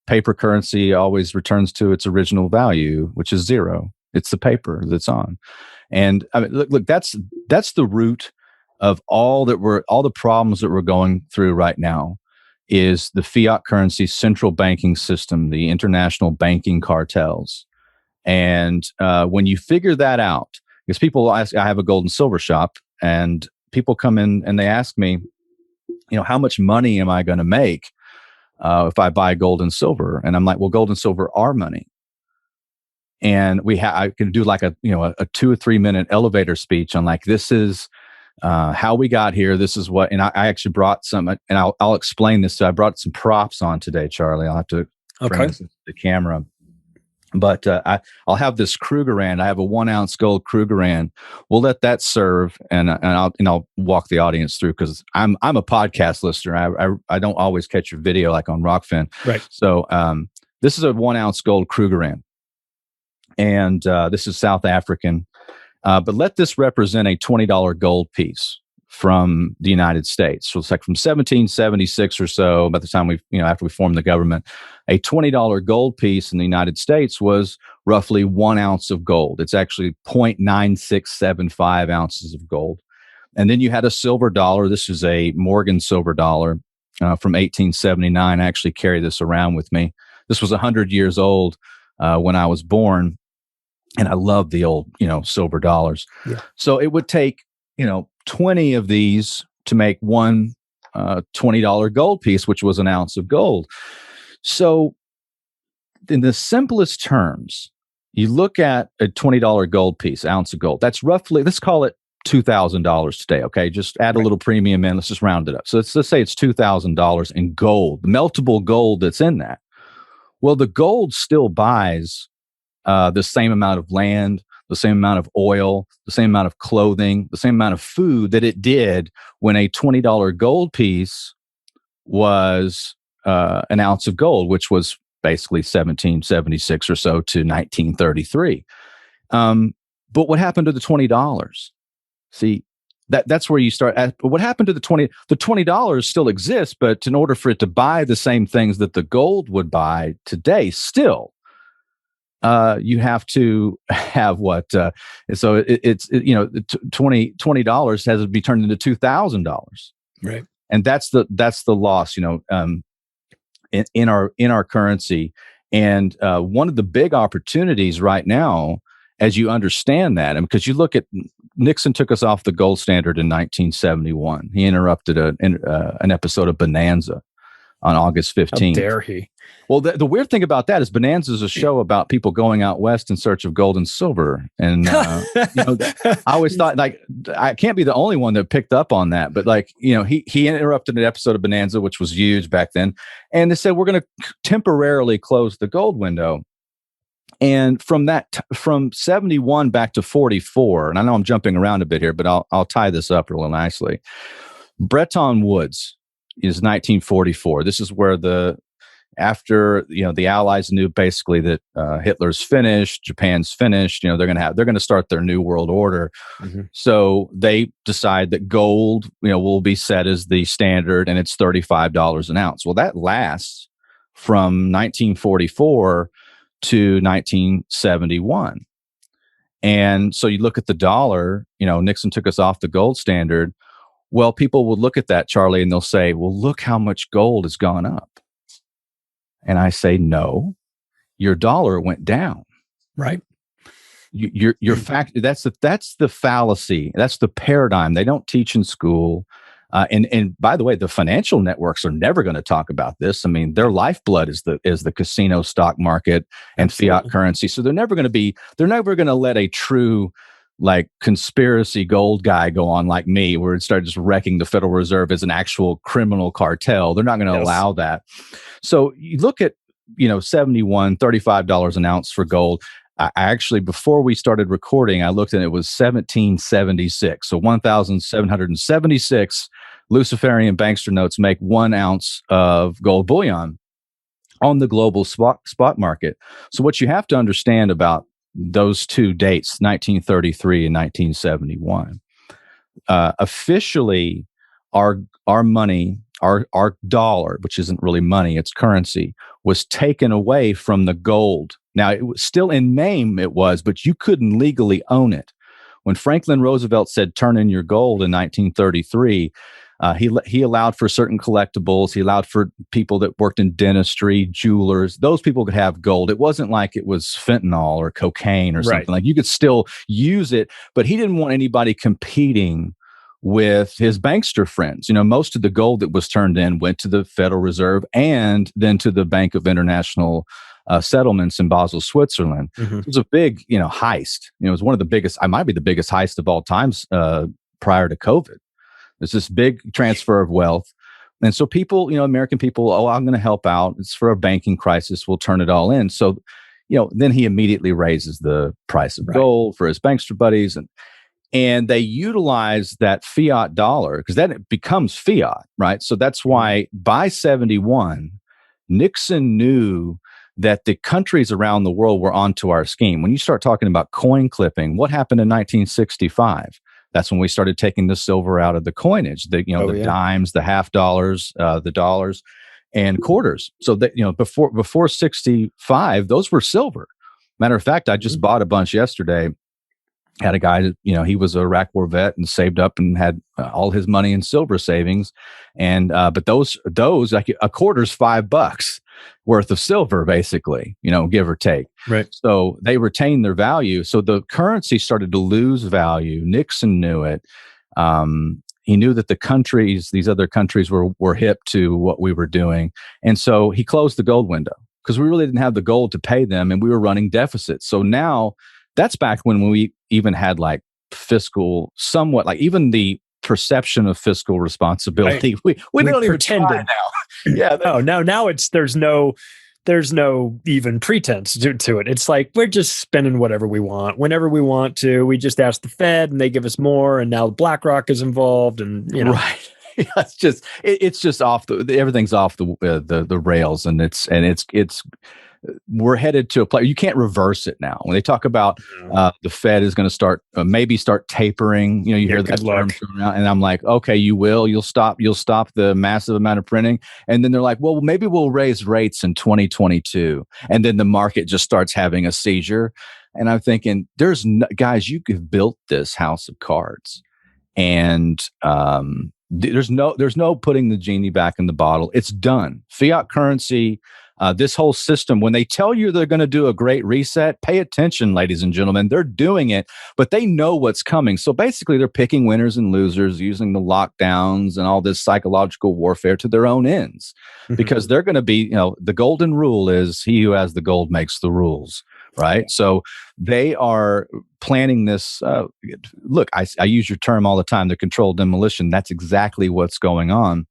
paper currency always returns to its original value, which is zero. It's the paper that's on. And look, that's the root of all the problems that we're going through right now. is the fiat currency central banking system, the international banking cartels. And when you figure that out, because people ask, I have a gold and silver shop, and people come in and they ask me, how much money am I going to make if I buy gold and silver? And I'm like, well, gold and silver are money. And I can do like a 2 or 3 minute elevator speech on like, this is how we got here. This is what, and I actually brought some, and I'll explain this. So I brought some props on today, Charlie. I'll have to bring this into the camera. But I'll have this Krugerrand. I have a 1 ounce gold Krugerrand. We'll let that serve, and I'll walk the audience through, because I'm a podcast listener. I don't always catch your video like on Rockfin. Right. So this is a 1 ounce gold Krugerrand, and this is South African. But let this represent a $20 gold piece from the United States. So it's like from 1776 or so, by the time after we formed the government, a $20 gold piece in the United States was roughly 1 ounce of gold. It's actually 0.9675 ounces of gold. And then you had a silver dollar. This is a Morgan silver dollar from 1879. I actually carry this around with me. This was 100 years old when I was born. And I love the old, silver dollars. Yeah. So it would take, 20 of these to make one $20 gold piece, which was an ounce of gold. So in the simplest terms, you look at a $20 gold piece, ounce of gold. That's roughly, let's call it $2,000 today. Okay. Just add a little premium in. Let's just round it up. So let's say it's $2,000 in gold, meltable gold that's in that. Well, the gold still buys the same amount of land, the same amount of oil, the same amount of clothing, the same amount of food that it did when a $20 gold piece was an ounce of gold, which was basically 1776 or so to 1933. But what happened to the $20? See, that's where you start. What happened to the $20? The $20 still exists, but in order for it to buy the same things that the gold would buy today, still, you have to have what? So it's $20 has to be turned into $2,000, right? And that's the loss, in our currency. And one of the big opportunities right now, as you understand that, and because you look at Nixon took us off the gold standard in 1971. He interrupted an episode of Bonanza on August 15th. How dare he? Well, the weird thing about that is Bonanza is a show about people going out west in search of gold and silver. And, I always thought, like, I can't be the only one that picked up on that. But, like, he interrupted an episode of Bonanza, which was huge back then. And they said, we're going to temporarily close the gold window. And from 71 back to 44, and I know I'm jumping around a bit here, but I'll tie this up really nicely. Bretton Woods is 1944. This is where after the Allies knew basically that Hitler's finished, Japan's finished. They're going to start their new world order. Mm-hmm. So they decide that gold, will be set as the standard, and it's $35 an ounce. Well, that lasts from 1944 to 1971. And so you look at the dollar. Nixon took us off the gold standard. Well, people will look at that, Charlie, and they'll say, well, look how much gold has gone up. And I say, no, your dollar went down. Right. Your fact, that's the fallacy. That's the paradigm they don't teach in school. And by the way, the financial networks are never going to talk about this. I mean, their lifeblood is the casino stock market and Absolutely. Fiat currency. So they're never going to let a true, like, conspiracy gold guy go on like me, where it started just wrecking the Federal Reserve as an actual criminal cartel. They're not going to allow that. So you look at, $71, $35 an ounce for gold. I actually, before we started recording, I looked and it was 1776. So 1,776 Luciferian bankster notes make 1 ounce of gold bullion on the global spot market. So what you have to understand about those two dates, 1933 and 1971, officially our money, our dollar, which isn't really money, it's currency, was taken away from the gold. Now, it was still in name, but you couldn't legally own it. When Franklin Roosevelt said, turn in your gold in 1933, He allowed for certain collectibles. He allowed for people that worked in dentistry, jewelers. Those people could have gold. It wasn't like it was fentanyl or cocaine or something. Like you could still use it, but he didn't want anybody competing with his bankster friends. Most of the gold that was turned in went to the Federal Reserve and then to the Bank of International Settlements in Basel, Switzerland. It was a big, heist. It was one of the biggest, I might be the biggest heist of all times prior to COVID. There's this big transfer of wealth. And so people, American people, I'm going to help out. It's for a banking crisis. We'll turn it all in. So, then he immediately raises the price of gold for his bankster buddies. And they utilize that fiat dollar because then it becomes fiat, right? So that's why by 71, Nixon knew that the countries around the world were onto our scheme. When you start talking about coin clipping, what happened in 1965? That's when we started taking the silver out of the coinage, the dimes, the half dollars, the dollars and quarters. So that, before 65, those were silver. Matter of fact, I just bought a bunch yesterday. Had a guy that, he was a Iraq War vet and saved up and had all his money in silver savings. And, but those like a quarter's $5 worth of silver, basically, give or take. Right. So they retained their value. So the currency started to lose value. Nixon knew it. He knew that these other countries were hip to what we were doing. And so he closed the gold window because we really didn't have the gold to pay them and we were running deficits. So now, that's back when we even had like fiscal, somewhat like even the perception of fiscal responsibility. Right. We don't even pretend try now. Yeah. Now there's no even pretense to it. It's like we're just spending whatever we want, whenever we want to. We just ask the Fed and they give us more. And now BlackRock is involved, and right. It's just off everything's off the rails, and it's. We're headed to a place you can't reverse it now. When they talk about the Fed is going to start tapering, you hear that term around, and I'm like, okay, you'll stop the massive amount of printing, and then they're like, well, maybe we'll raise rates in 2022, and then the market just starts having a seizure, and I'm thinking, guys, you have built this house of cards, and there's no putting the genie back in the bottle. It's done. Fiat currency. This whole system, when they tell you they're going to do a great reset, pay attention, ladies and gentlemen. They're doing it, but they know what's coming. So basically, they're picking winners and losers, using the lockdowns and all this psychological warfare to their own ends, because they're going to be, the golden rule is he who has the gold makes the rules, right? So they are planning this. Look, I use your term all the time, the controlled demolition. That's exactly what's going on.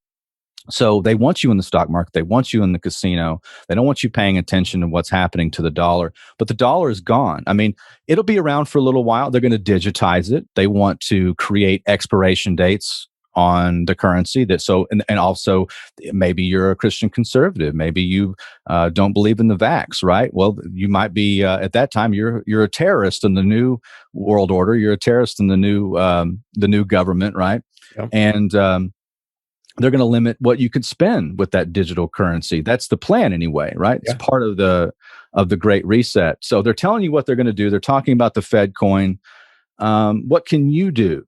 So they want you in the stock market. They want you in the casino. They don't want you paying attention to what's happening to the dollar. But the dollar is gone. I mean, it'll be around for a little while. They're going to digitize it. They want to create expiration dates on the currency. And also maybe you're a Christian conservative. Maybe you don't believe in the vax, right? Well, you might be at that time. You're a terrorist in the new world order. You're a terrorist in the new government, right? Yep. And they're going to limit what you could spend with that digital currency. That's the plan anyway, right? Yeah. It's part of the Great Reset. So they're telling you what they're going to do. They're talking about the Fed coin. What can you do?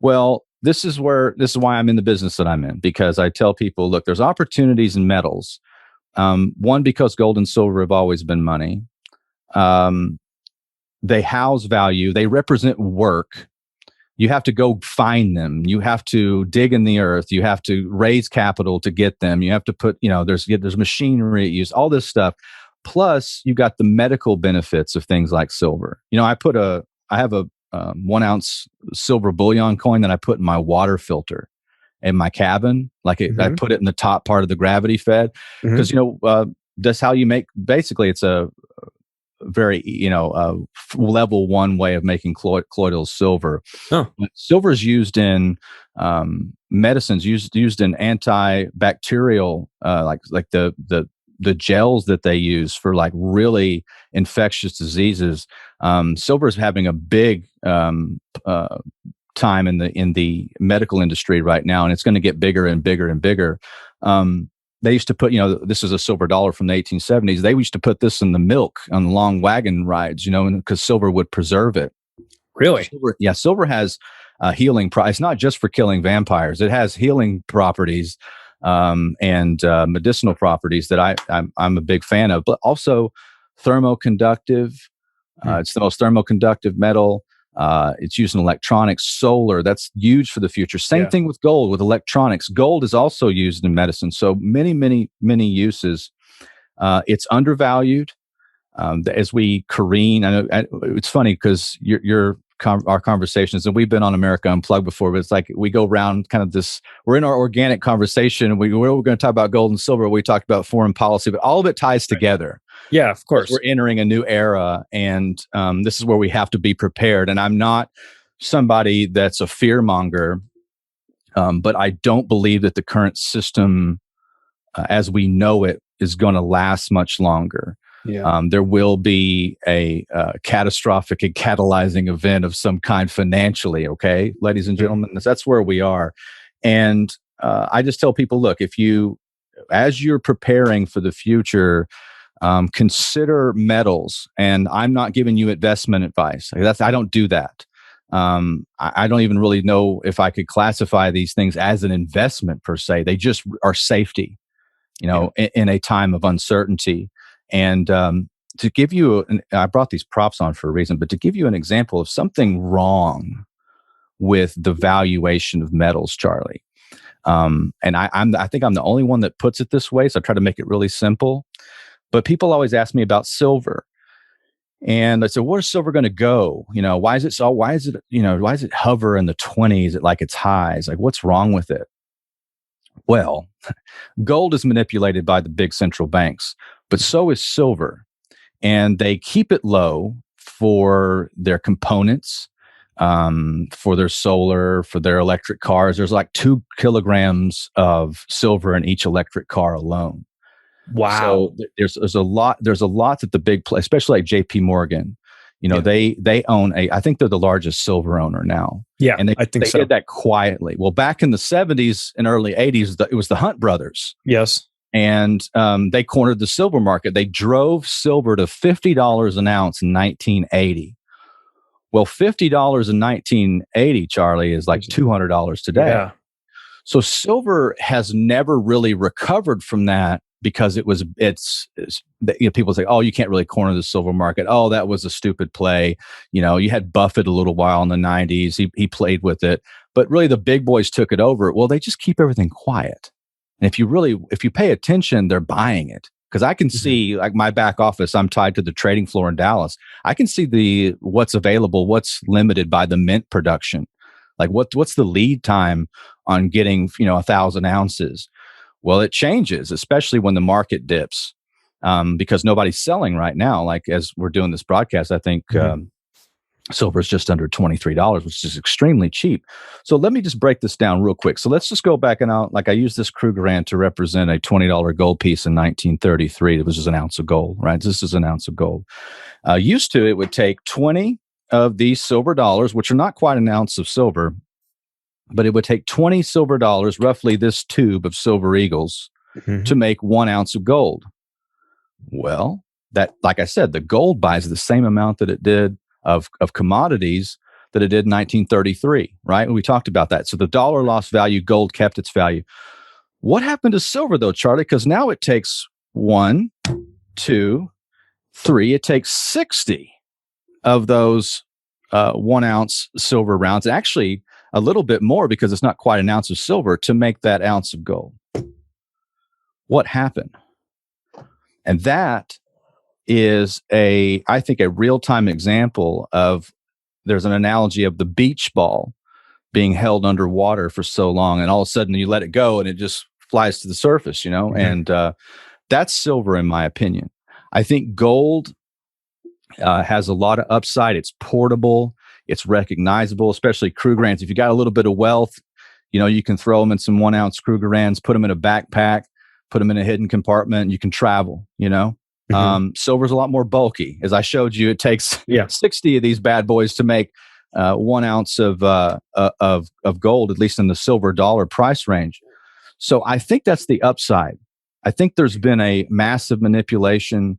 Well, this is why I'm in the business that I'm in, because I tell people, look, there's opportunities in metals. One, because gold and silver have always been money. They house value. They represent work. You have to go find them. You have to dig in the earth. You have to raise capital to get them. You have to put, there's machinery use, all this stuff. Plus, you've got the medical benefits of things like silver. I have a 1 ounce silver bullion coin that I put in my water filter in my cabin. I put it in the top part of the gravity fed because, that's how you make, basically it's a very, level 1 way of making colloidal silver. Oh. Silver is used in medicines, used in antibacterial, like the gels that they use for like really infectious diseases. Silver is having a big time in the medical industry right now, and it's going to get bigger and bigger and bigger. They used to put, this is a silver dollar from the 1870s. They used to put this in the milk on long wagon rides, because silver would preserve it. Really? Silver has healing. It's not just for killing vampires. It has healing properties and medicinal properties that I'm a big fan of, but also thermoconductive. It's the most thermoconductive metal. It's used in electronics, solar. That's huge for the future. Same thing with gold, with electronics. Gold is also used in medicine. So many uses. It's undervalued. As we careen, I know it's funny because our conversations, and we've been on America Unplugged before, but it's like we go around kind of this, we're in our organic conversation, and we're going to talk about gold and silver. We talked about foreign policy, but all of it ties together. Yeah, of course. We're entering a new era, and this is where we have to be prepared. And I'm not somebody that's a fear monger, but I don't believe that the current system, as we know it, is going to last much longer. Yeah. There will be a catastrophic and catalyzing event of some kind financially. Okay, ladies and gentlemen, that's where we are. And I just tell people, look, as you're preparing for the future, consider metals. And I'm not giving you investment advice. I don't do that. I don't even really know if I could classify these things as an investment per se. They just are safety, in a time of uncertainty. And to give you, I brought these props on for a reason, but to give you an example of something wrong with the valuation of metals, Charlie. And I think I'm the only one that puts it this way, so I try to make it really simple. But people always ask me about silver, and I said, "Where's silver going to go? Why is it hover in the 20s at like its highs? Like, what's wrong with it?" Well, gold is manipulated by the big central banks, but so is silver, and they keep it low for their components, for their solar, for their electric cars. There's like 2 kilograms of silver in each electric car alone. Wow. So there's a lot that the big, especially like JP Morgan, they own I think they're the largest silver owner now. Yeah, and I think they so. did that quietly. Well, back in the 70s and early 80s, it was the Hunt brothers. Yes. And they cornered the silver market. They drove silver to $50 an ounce in 1980. Well, $50 in 1980, Charlie, is like $200 today. Yeah. So silver has never really recovered from that, because people say, "Oh, you can't really corner the silver market. Oh, that was a stupid play." You had Buffett a little while in the 90s. He played with it, but really the big boys took it over. Well, they just keep everything quiet. And if you pay attention, they're buying it. Because I can see, like my back office, I'm tied to the trading floor in Dallas. I can see what's available, what's limited by the mint production. Like what's the lead time on getting 1,000 ounces? Well, it changes, especially when the market dips, because nobody's selling right now. Like as we're doing this broadcast, I think silver is just under $23, which is extremely cheap. So let me just break this down real quick. So let's just go back and I use this Krugerrand to represent a $20 gold piece in 1933. It was just an ounce of gold, right? This is an ounce of gold. Used to, it would take 20 of these silver dollars, which are not quite an ounce of silver, but it would take 20 silver dollars, roughly this tube of Silver Eagles, to make 1 ounce of gold. Well, that, like I said, the gold buys the same amount that it did of commodities that it did in 1933, right? And we talked about that. So the dollar lost value, gold kept its value. What happened to silver though, Charlie? Because now it takes 1, 2, 3. It takes 60 of those 1 ounce silver rounds. Actually, a little bit more, because it's not quite an ounce of silver, to make that ounce of gold. What happened? And that is I think a real-time example of, there's an analogy of the beach ball being held underwater for so long, and all of a sudden you let it go and it just flies to the surface, and that's silver in my opinion. I think gold has a lot of upside. It's portable. It's recognizable, especially Krugerrands. If you got a little bit of wealth, you can throw them in some 1 ounce Krugerrands, put them in a backpack, put them in a hidden compartment, and you can travel, Silver's a lot more bulky. As I showed you, it takes 60 of these bad boys to make 1 ounce of gold, at least in the silver dollar price range. So I think that's the upside. I think there's been a massive manipulation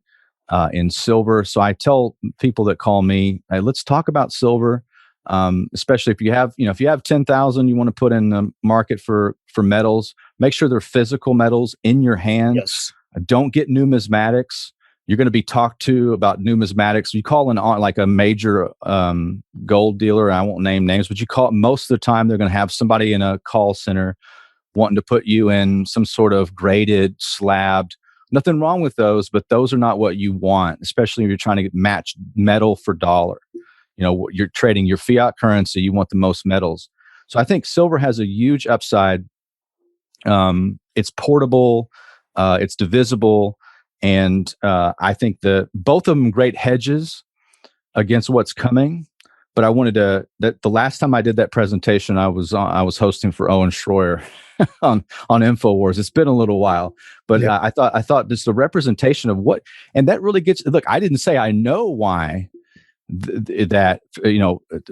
in silver. So I tell people that call me, "Hey, let's talk about silver. especially if you have, if you have 10,000, you want to put in the market for metals, make sure they're physical metals in your hands. Yes. Don't get numismatics. You're going to be talked to about numismatics. You call on like a major gold dealer. I won't name names, but you call most of the time they're going to have somebody in a call center wanting to put you in some sort of graded, slabbed. Nothing wrong with those, but those are not what you want, especially if you're trying to match metal for dollar. You're trading your fiat currency. You want the most metals. So I think silver has a huge upside. It's portable. It's divisible. And I think both of them great hedges against what's coming. But I wanted that the last time I did that presentation, I was hosting for Owen Schroyer on Infowars. It's been a little while, but I thought this is a representation of what, and that really gets. Look, I didn't say I know why that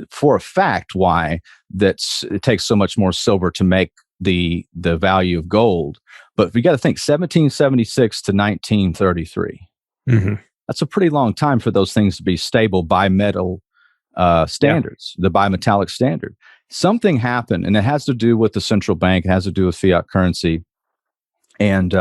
for a fact why it takes so much more silver to make the value of gold. But we got to think 1776 to 1933. Mm-hmm. That's a pretty long time for those things to be stable bimetal standards, the bimetallic standard. Something happened, and it has to do with the central bank. It has to do with fiat currency. And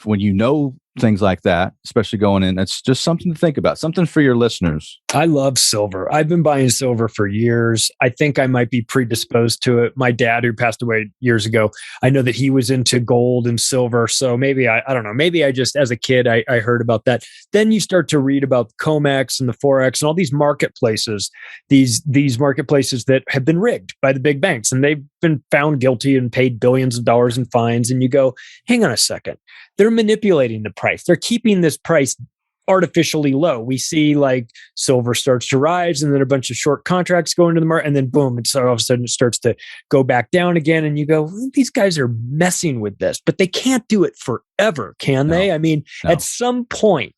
when you know things like that, especially going in, it's just something to think about, something for your listeners. I love silver. I've been buying silver for years. I think I might be predisposed to it. My dad, who passed away years ago, I know that he was into gold and silver. So maybe I don't know. Maybe I just, as a kid, I heard about that. Then you start to read about COMEX and the Forex and all these marketplaces, these marketplaces that have been rigged by the big banks, and they've been found guilty and paid billions of dollars in fines. And you go, hang on a second. They're manipulating the price. They're keeping this price artificially low. We see like silver starts to rise, and then a bunch of short contracts go into the market, and then boom, and so all of a sudden it starts to go back down again. And you go, these guys are messing with this, but they can't do it forever, can they? I mean, at some point,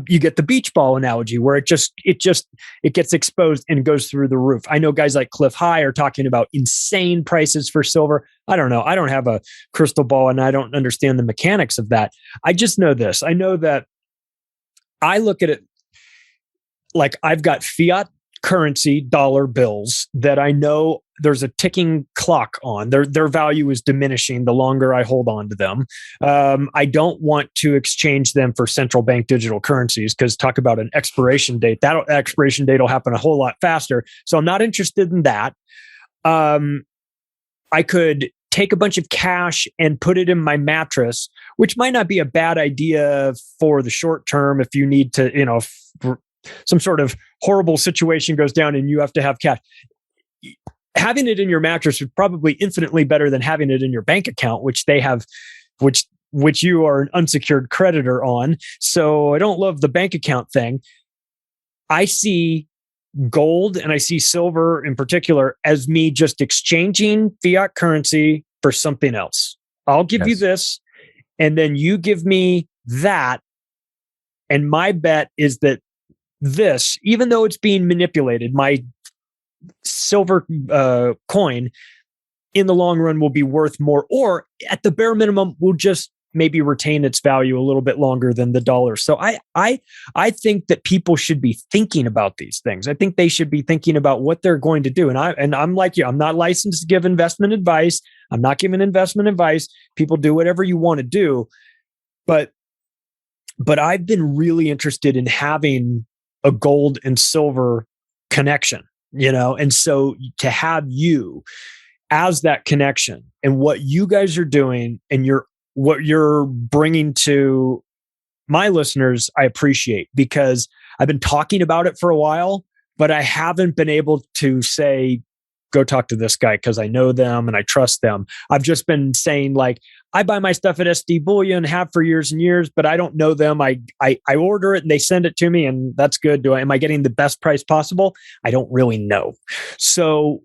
you get the beach ball analogy where it gets exposed and goes through the roof. I know guys like Cliff High are talking about insane prices for silver. I don't know. I don't have a crystal ball, and I don't understand the mechanics of that. I just know this. I know that I look at it like I've got fiat currency dollar bills that I know there's a ticking clock on. Their value is diminishing the longer I hold on to them. I don't want to exchange them for central bank digital currencies, because talk about an expiration date. That expiration date will happen a whole lot faster. So I'm not interested in that. I could take a bunch of cash and put it in my mattress, which might not be a bad idea for the short term if you need to, if some sort of horrible situation goes down and you have to have cash. Having it in your mattress is probably infinitely better than having it in your bank account, which they have, which you are an unsecured creditor on. So I don't love the bank account thing. I see gold and I see silver in particular as me just exchanging fiat currency for something else. I'll give you this, and then you give me that. And my bet is that this, even though it's being manipulated, my silver coin in the long run will be worth more, or at the bare minimum will just maybe retain its value a little bit longer than the dollar. So I think that people should be thinking about these things. I think they should be thinking about what they're going to do. And I'm like you, I'm not licensed to give investment advice. I'm not giving investment advice. People do whatever you want to do. But I've been really interested in having a gold and silver connection, and so to have you as that connection and what you guys are doing and what you're bringing to my listeners, I appreciate, because I've been talking about it for a while, but I haven't been able to say, go talk to this guy because I know them and I trust them. I've just been saying, like, I buy my stuff at SD Bullion, have for years and years, but I don't know them. I order it and they send it to me, and that's good. Am I getting the best price possible? I don't really know. So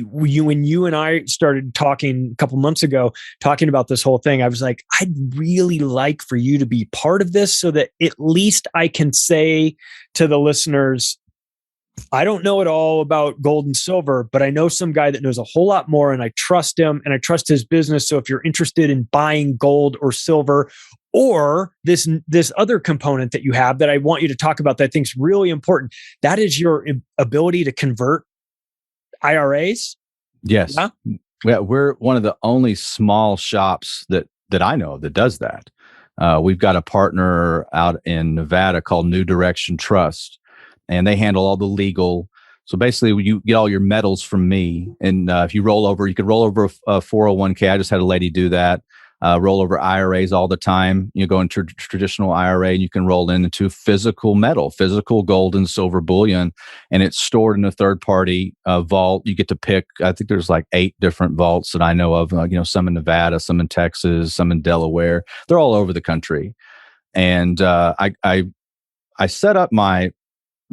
when you and I started talking a couple months ago, talking about this whole thing, I was like, I'd really like for you to be part of this so that at least I can say to the listeners, I don't know at all about gold and silver, but I know some guy that knows a whole lot more, and I trust him and I trust his business. So if you're interested in buying gold or silver, or this other component that you have that I want you to talk about that I think is really important, that is your ability to convert IRAs? Yes. Yeah. We're one of the only small shops that I know of that does that. We've got a partner out in Nevada called New Direction Trust, and they handle all the legal. So basically, you get all your metals from me, and if you roll over, you could roll over a 401k. I just had a lady do that. Roll over IRAs all the time. You go into traditional IRA, and you can roll into physical metal, physical gold and silver bullion, and it's stored in a third-party vault. You get to pick. I think there's like 8 different vaults that I know of. Some in Nevada, some in Texas, some in Delaware. They're all over the country, and I set up my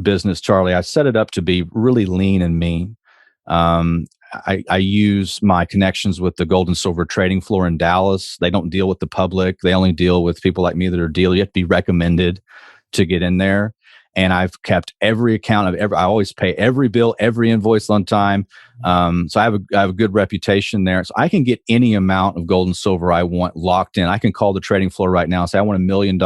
business, Charlie. I set it up to be really lean and mean. I use my connections with the gold and silver trading floor in Dallas. They don't deal with the public. They only deal with people like me that are deal. You have to be recommended to get in there. And I've kept every account of I always pay every bill, every invoice on time. So I have a good reputation there. So I can get any amount of gold and silver I want locked in. I can call the trading floor right now and say, I want $1 million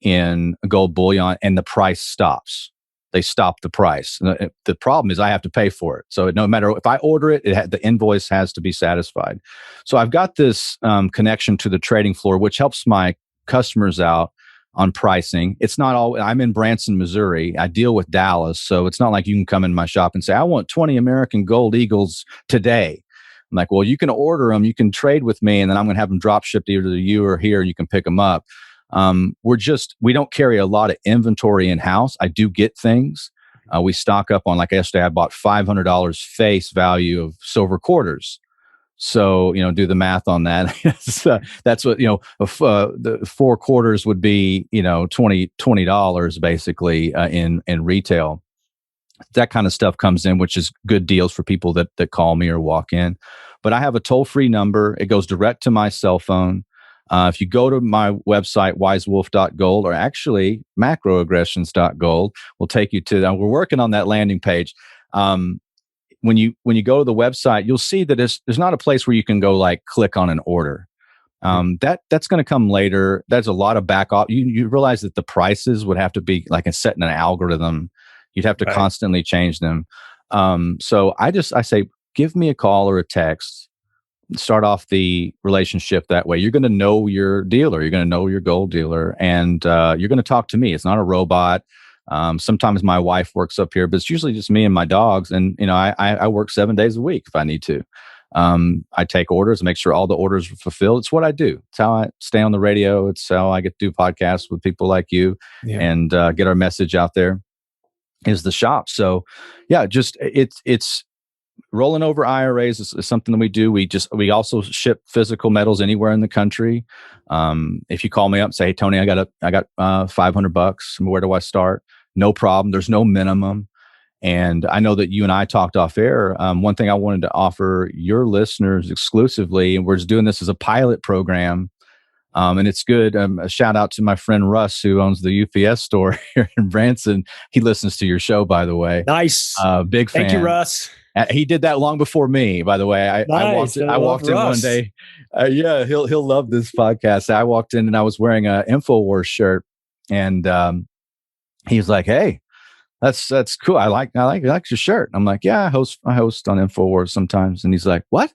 in gold bullion, and the price stops. They stop the price. The problem is I have to pay for it. So no matter if I order it, the invoice has to be satisfied. So I've got this connection to the trading floor, which helps my customers out on pricing. It's not all. I'm in Branson, Missouri. I deal with Dallas, so it's not like you can come in my shop and say, I want 20 American Gold Eagles today. I'm like, well, you can order them, you can trade with me, and then I'm going to have them drop shipped either to you or here, and you can pick them up. We don't carry a lot of inventory in house. I do get things. We stock up on, like yesterday, I bought $500 face value of silver quarters. So, do the math on that. That's what, the 4 quarters would be, $20 basically, in retail. That kind of stuff comes in, which is good deals for people that call me or walk in. But I have a toll-free number. It goes direct to my cell phone. If you go to my website, wisewolf.gold, or actually macroaggressions.gold, will take you to that. We're working on that landing page. When you go to the website, you'll see that there's not a place where you can go like click on an order. That's going to come later. There's a lot of back off. You realize that the prices would have to be like set in an algorithm. You'd have to constantly change them. So I say, give me a call or a text. Start off the relationship that way. You're going to know your dealer. You're going to know your gold dealer, and you're going to talk to me. It's not a robot. Sometimes my wife works up here, but it's usually just me and my dogs. And I work 7 days a week if I need to. I take orders, make sure all the orders are fulfilled. It's what I do. It's how I stay on the radio. It's how I get to do podcasts with people like you and get our message out there. Is the shop. So, yeah, just it's. Rolling over IRAs is something that we do. We also ship physical metals anywhere in the country. If you call me up and say, "Hey, Tony, I got $500. Where do I start?" No problem. There's no minimum. And I know that you and I talked off air. One thing I wanted to offer your listeners exclusively, and we're just doing this as a pilot program, and it's good. A shout out to my friend Russ, who owns the UPS store here in Branson. He listens to your show, by the way. Nice. Big fan. Thank you, Russ. He did that long before me, by the way. I walked in one day. He'll love this podcast. I walked in and I was wearing a Infowars shirt, and he was like, "Hey, that's cool. I like your shirt." I'm like, "Yeah, I host on Infowars sometimes." And he's like, "What?"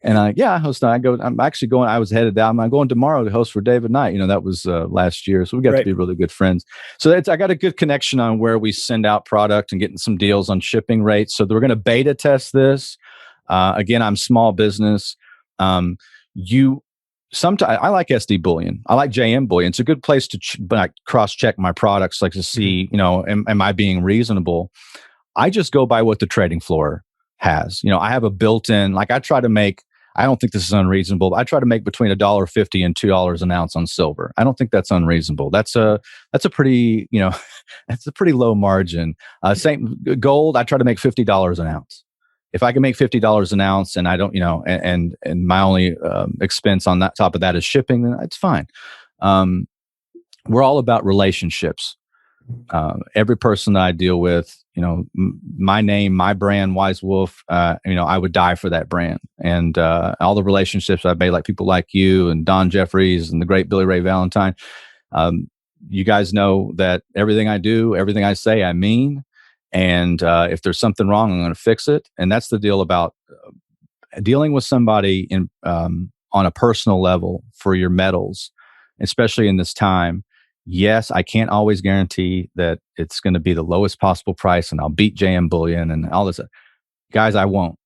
And I host. I'm actually going. I was headed down. I'm going tomorrow to host for David Knight. That was last year, so we got to be really good friends. So I got a good connection on where we send out product and getting some deals on shipping rates. So we're going to beta test this. Again, I'm small business. Sometimes I like SD Bullion. I like JM Bullion. It's a good place to cross check my products, like to see, am I being reasonable? I just go by what the trading floor has. I have a built-in. Like I don't think this is unreasonable. I try to make between $1.50 and $2 an ounce on silver. I don't think that's unreasonable. That's a pretty, that's a pretty low margin. Same gold. I try to make $50 an ounce. If I can make $50 an ounce, and I don't, and my only expense on that top of that is shipping, then it's fine. We're all about relationships. Every person that I deal with, my name, my brand, Wise Wolf, I would die for that brand. And all the relationships I've made, like people like you and Don Jeffries and the great Billy Ray Valentine, you guys know that everything I do, everything I say, I mean. And if there's something wrong, I'm going to fix it. And that's the deal about dealing with somebody on a personal level for your metals, especially in this time. Yes, I can't always guarantee that it's going to be the lowest possible price and I'll beat JM Bullion and all this. Guys, I won't.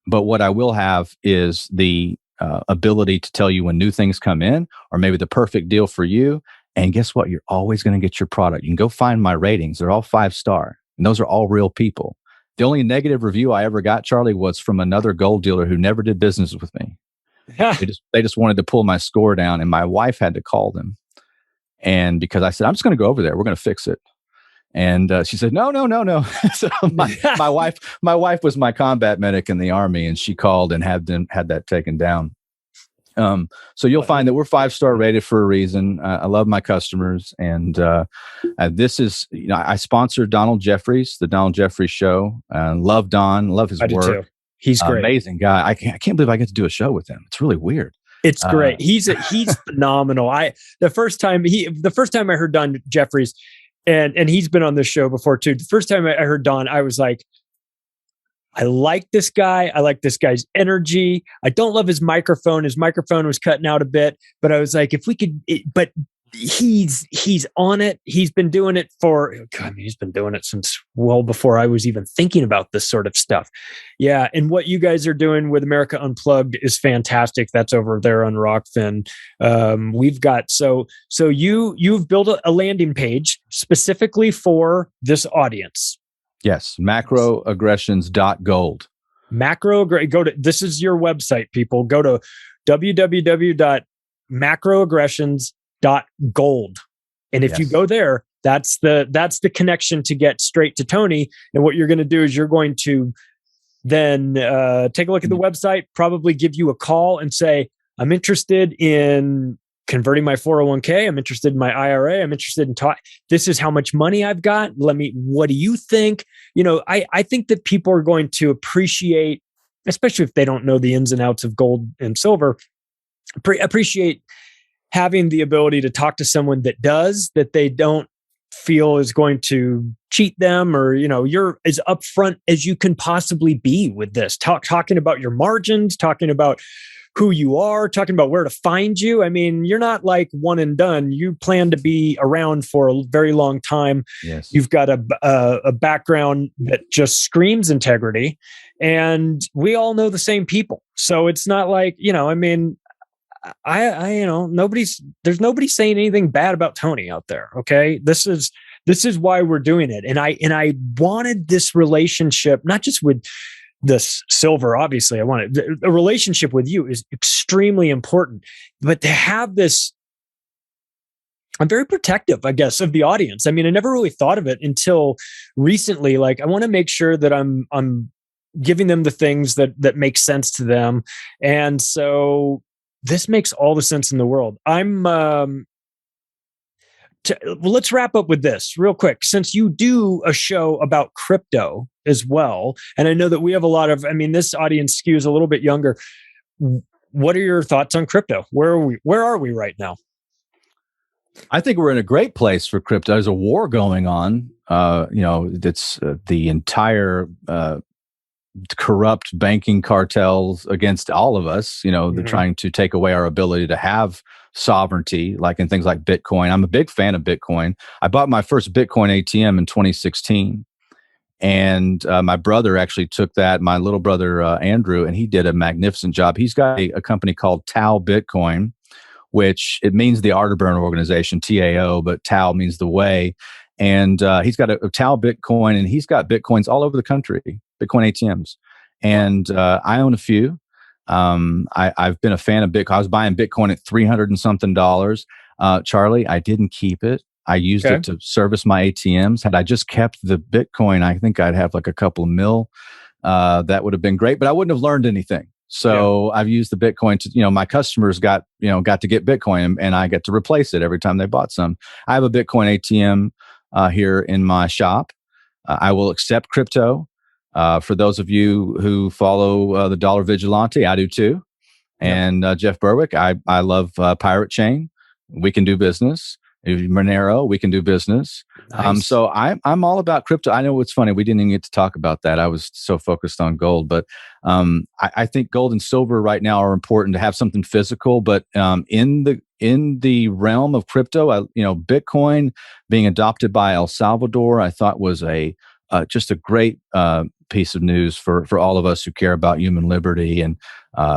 But what I will have is the ability to tell you when new things come in, or maybe the perfect deal for you. And guess what? You're always going to get your product. You can go find my ratings. They're all 5-star. And those are all real people. The only negative review I ever got, Charlie, was from another gold dealer who never did business with me. They just wanted to pull my score down, and my wife had to call them. And because I said, I'm just going to go over there. We're going to fix it. And she said, no. So my wife was my combat medic in the Army, and she called and had that taken down. So you'll find that we're 5-star rated for a reason. I love my customers. And this is, I sponsored Donald Jeffries, the Donald Jeffries Show. Love Don, love his work. I do too. He's great. Amazing guy. I can't believe I get to do a show with him. It's really weird. It's great. He's phenomenal. The first time I heard Don Jeffries, and he's been on this show before too. The first time I heard Don, I was like, I like this guy. I like this guy's energy. I don't love his microphone. His microphone was cutting out a bit, but I was like, if we could, but he's on it. He's been doing it he's been doing it since well before I was even thinking about this sort of stuff. Yeah. And what you guys are doing with America Unplugged is fantastic. That's over there on Rockfin. We've got, so you've built a landing page specifically for this audience. Yes. Macroaggressions.gold. This is your website, people. Go to www.macroaggressions.gold. And if you go there, that's the connection to get straight to Tony. And what you're going to do is you're going to then take a look at the website, probably give you a call and say, I'm interested in converting my 401k. I'm interested in my IRA. I'm interested in this is how much money I've got. What do you think? I think that people are going to appreciate, especially if they don't know the ins and outs of gold and silver, appreciate having the ability to talk to someone that does, that they don't feel is going to cheat them, or, you're as upfront as you can possibly be with this, talking about your margins, talking about who you are, talking about where to find you. I mean, you're not like one and done. You plan to be around for a very long time. Yes. You've got a background that just screams integrity, and we all know the same people. So it's not like, there's nobody saying anything bad about Tony out there. Okay. This is why we're doing it. And I wanted this relationship, not just with this silver, obviously I want it. A relationship with you is extremely important, but to have this, I'm very protective, I guess, of the audience. I mean, I never really thought of it until recently. Like, I want to make sure that I'm giving them the things that make sense to them. And so this makes all the sense in the world. Let's wrap up with this real quick. Since you do a show about crypto as well, and I know that we have a lot of, this audience skews a little bit younger. What are your thoughts on crypto? Where are we right now? I think we're in a great place for crypto. There's a war going on. That's the entire corrupt banking cartels against all of us. They're trying to take away our ability to have sovereignty, like in things like Bitcoin. I'm a big fan of Bitcoin. I bought my first Bitcoin ATM in 2016. And my brother actually took that, my little brother, Andrew, and he did a magnificent job. He's got a company called Tau Bitcoin, which it means the Arterburn organization, TAO, but Tau means the way. And he's got a Tau Bitcoin, and he's got Bitcoins all over the country, Bitcoin ATMs. And I own a few. I've been a fan of Bitcoin. I was buying Bitcoin at $300 and something. Charlie, I didn't keep it. I used it to service my ATMs. Had I just kept the Bitcoin, I think I'd have like a couple of mil. That would have been great, but I wouldn't have learned anything. So I've used the Bitcoin to, my customers got to get Bitcoin, and I get to replace it every time they bought some. I have a Bitcoin ATM here in my shop. I will accept crypto. For those of you who follow the Dollar Vigilante, I do too. And Jeff Berwick, I love Pirate Chain. We can do business. Monero, we can do business. Nice. So I'm all about crypto. I know it's funny. We didn't even get to talk about that. I was so focused on gold, but I think gold and silver right now are important to have something physical. But in the realm of crypto, Bitcoin being adopted by El Salvador, I thought was just a great piece of news for all of us who care about human liberty and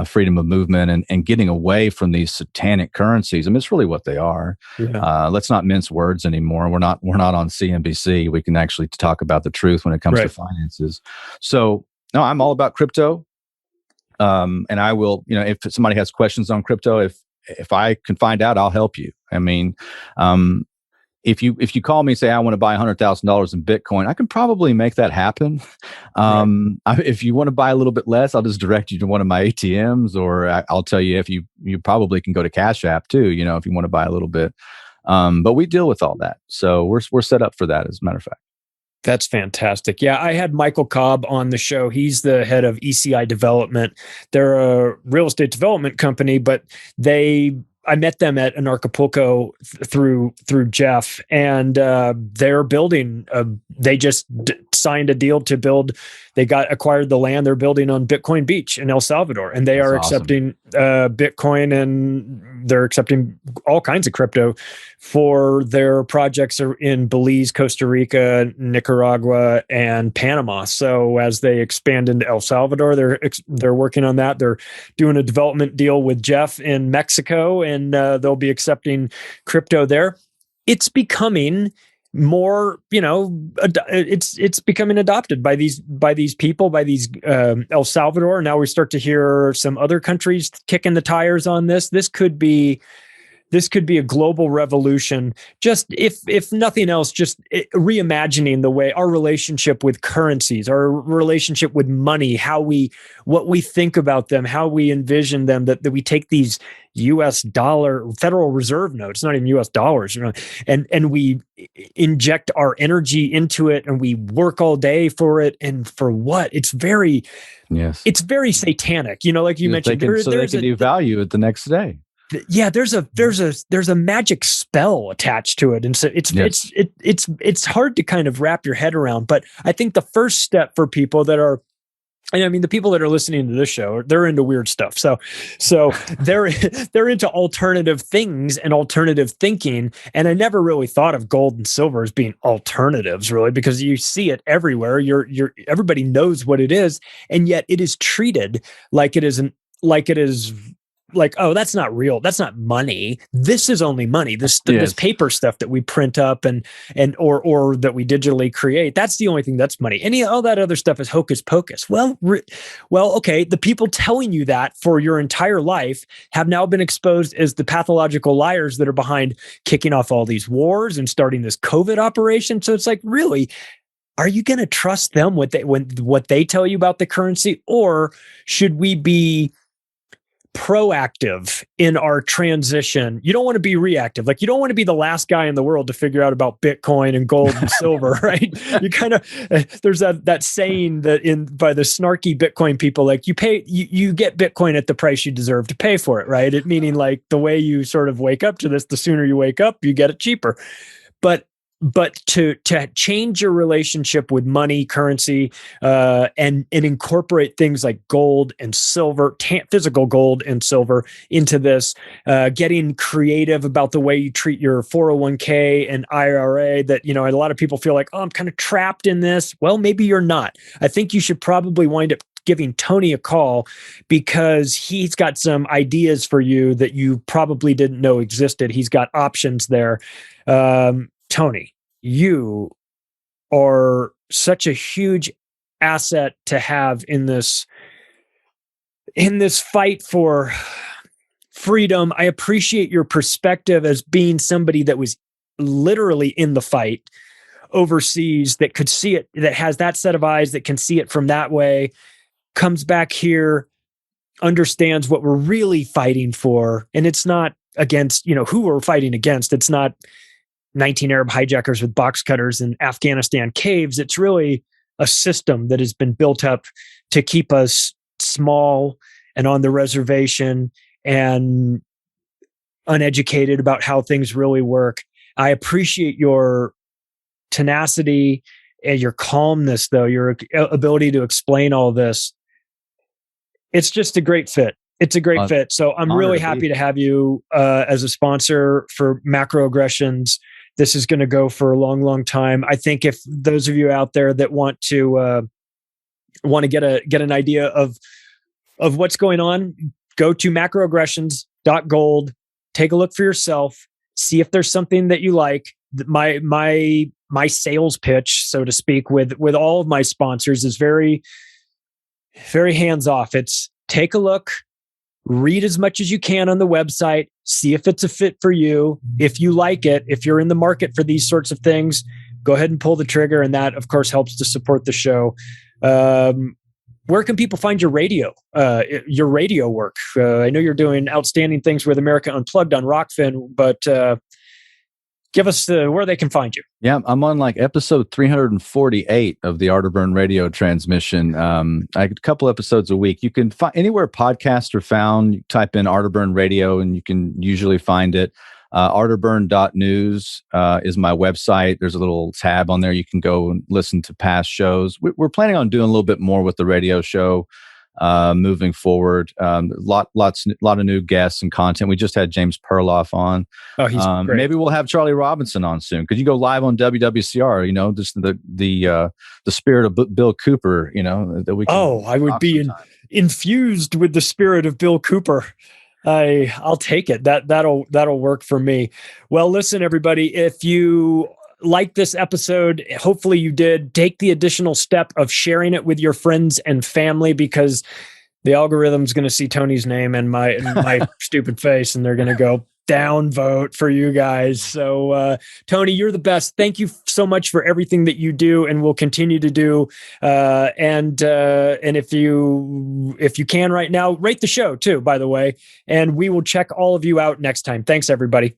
freedom of movement and getting away from these satanic currencies. I mean, it's really what they are. Yeah. Let's not mince words anymore. We're not on CNBC. We can actually talk about the truth when it comes to finances. So no, I'm all about crypto. And I will, if somebody has questions on crypto, if I can find out, I'll help you. I mean, if you call me and say I want to buy $100,000 in Bitcoin, I can probably make that happen. If you want to buy a little bit less, I'll just direct you to one of my ATMs, or I'll tell you if you probably can go to Cash App too. If you want to buy a little bit, but we deal with all that, so we're set up for that. As a matter of fact. That's fantastic. Yeah, I had Michael Cobb on the show. He's the head of ECI Development. They're a real estate development company, but I met them at Acapulco through Jeff, and they're building. They just signed a deal to build. They acquired the land. They're building on Bitcoin Beach in El Salvador, and they are accepting Bitcoin, and they're accepting all kinds of crypto for their projects in Belize, Costa Rica, Nicaragua, and Panama. So as they expand into El Salvador, they're working on that. They're doing a development deal with Jeff in Mexico, and they'll be accepting crypto there. It's becoming more, it's becoming adopted by these people, by these El Salvador. Now we start to hear some other countries kicking the tires on this. This could be a global revolution. Just if nothing else, just reimagining the way our relationship with currencies, our relationship with money, what we think about them, how we envision them, that we take these US dollar Federal Reserve notes, not even US dollars, and we inject our energy into it, and we work all day for it. And for what? It's very satanic. Like you mentioned, they can devalue it the next day. Yeah, there's a magic spell attached to it, and so it's hard to kind of wrap your head around. But I think the first step for people that are, and I mean, the people that are listening to this show, they're into weird stuff. So they're into alternative things and alternative thinking. And I never really thought of gold and silver as being alternatives, really, because you see it everywhere. Everybody knows what it is, and yet it is treated like it is like, oh, that's not real. That's not money. This is only money. This paper stuff that we print up and or that we digitally create. That's the only thing that's money. All that other stuff is hocus pocus. Well, okay. The people telling you that for your entire life have now been exposed as the pathological liars that are behind kicking off all these wars and starting this COVID operation. So it's like, really, are you going to trust them what they tell you about the currency, or should we be proactive in our transition? You don't want to be reactive. Like, you don't want to be the last guy in the world to figure out about Bitcoin and gold and silver, right? You kind of, there's that saying that by the snarky Bitcoin people, like, you get Bitcoin at the price you deserve to pay for it, right? It meaning like the way you sort of wake up to this, the sooner you wake up, you get it cheaper. But to change your relationship with money, currency, and incorporate things like gold and silver, physical gold and silver into this, getting creative about the way you treat your 401k and IRA, that, a lot of people feel like, oh, I'm kind of trapped in this. Well, maybe you're not. I think you should probably wind up giving Tony a call, because he's got some ideas for you that you probably didn't know existed. He's got options there. Tony, you are such a huge asset to have in this fight for freedom. I appreciate your perspective as being somebody that was literally in the fight overseas, that could see it, that has that set of eyes, that can see it from that way, comes back here, understands what we're really fighting for. And it's not against, who we're fighting against. It's not 19 Arab hijackers with box cutters in Afghanistan caves. It's really a system that has been built up to keep us small and on the reservation and uneducated about how things really work. I appreciate your tenacity and your calmness, though, your ability to explain all this. It's just a great fit. It's a great fit. So I'm really happy to have you as a sponsor for Macroaggressions. This is going to go for a long, long time. I think if those of you out there that want to get an idea of what's going on, go to macroaggressions.gold, take a look for yourself, see if there's something that you like. My sales pitch, so to speak, with all of my sponsors is very, very hands off. It's take a look, read as much as you can on the website, see if it's a fit for you. If you like it, if you're in the market for these sorts of things, go ahead and pull the trigger. And that, of course, helps to support the show. Where can people find your radio work? I know you're doing outstanding things with America Unplugged on Rockfin, but give us where they can find you. Yeah, I'm on like episode 348 of the Arterburn radio transmission. I get a couple episodes a week. You can find anywhere podcasts are found. You type in Arterburn radio and you can usually find it. Arterburn.news is my website. There's a little tab on there. You can go and listen to past shows. We're planning on doing a little bit more with the radio show moving forward. Lot of new guests and content. We just had James Perloff on. Oh, he's great. Maybe we'll have Charlie Robinson on soon. Could you go live on WWCR? You know, just the spirit of Bill Cooper. You know that we. Can I would be infused with the spirit of Bill Cooper. I'll take it. That'll work for me. Well, listen, everybody, if you like this episode, hopefully you did, take the additional step of sharing it with your friends and family, because the algorithm's going to see Tony's name and my stupid face, and they're going to go downvote for you guys. So, Tony, you're the best. Thank you so much for everything that you do and will continue to do. And if you can right now, rate the show too, by the way, and we will check all of you out next time. Thanks, everybody.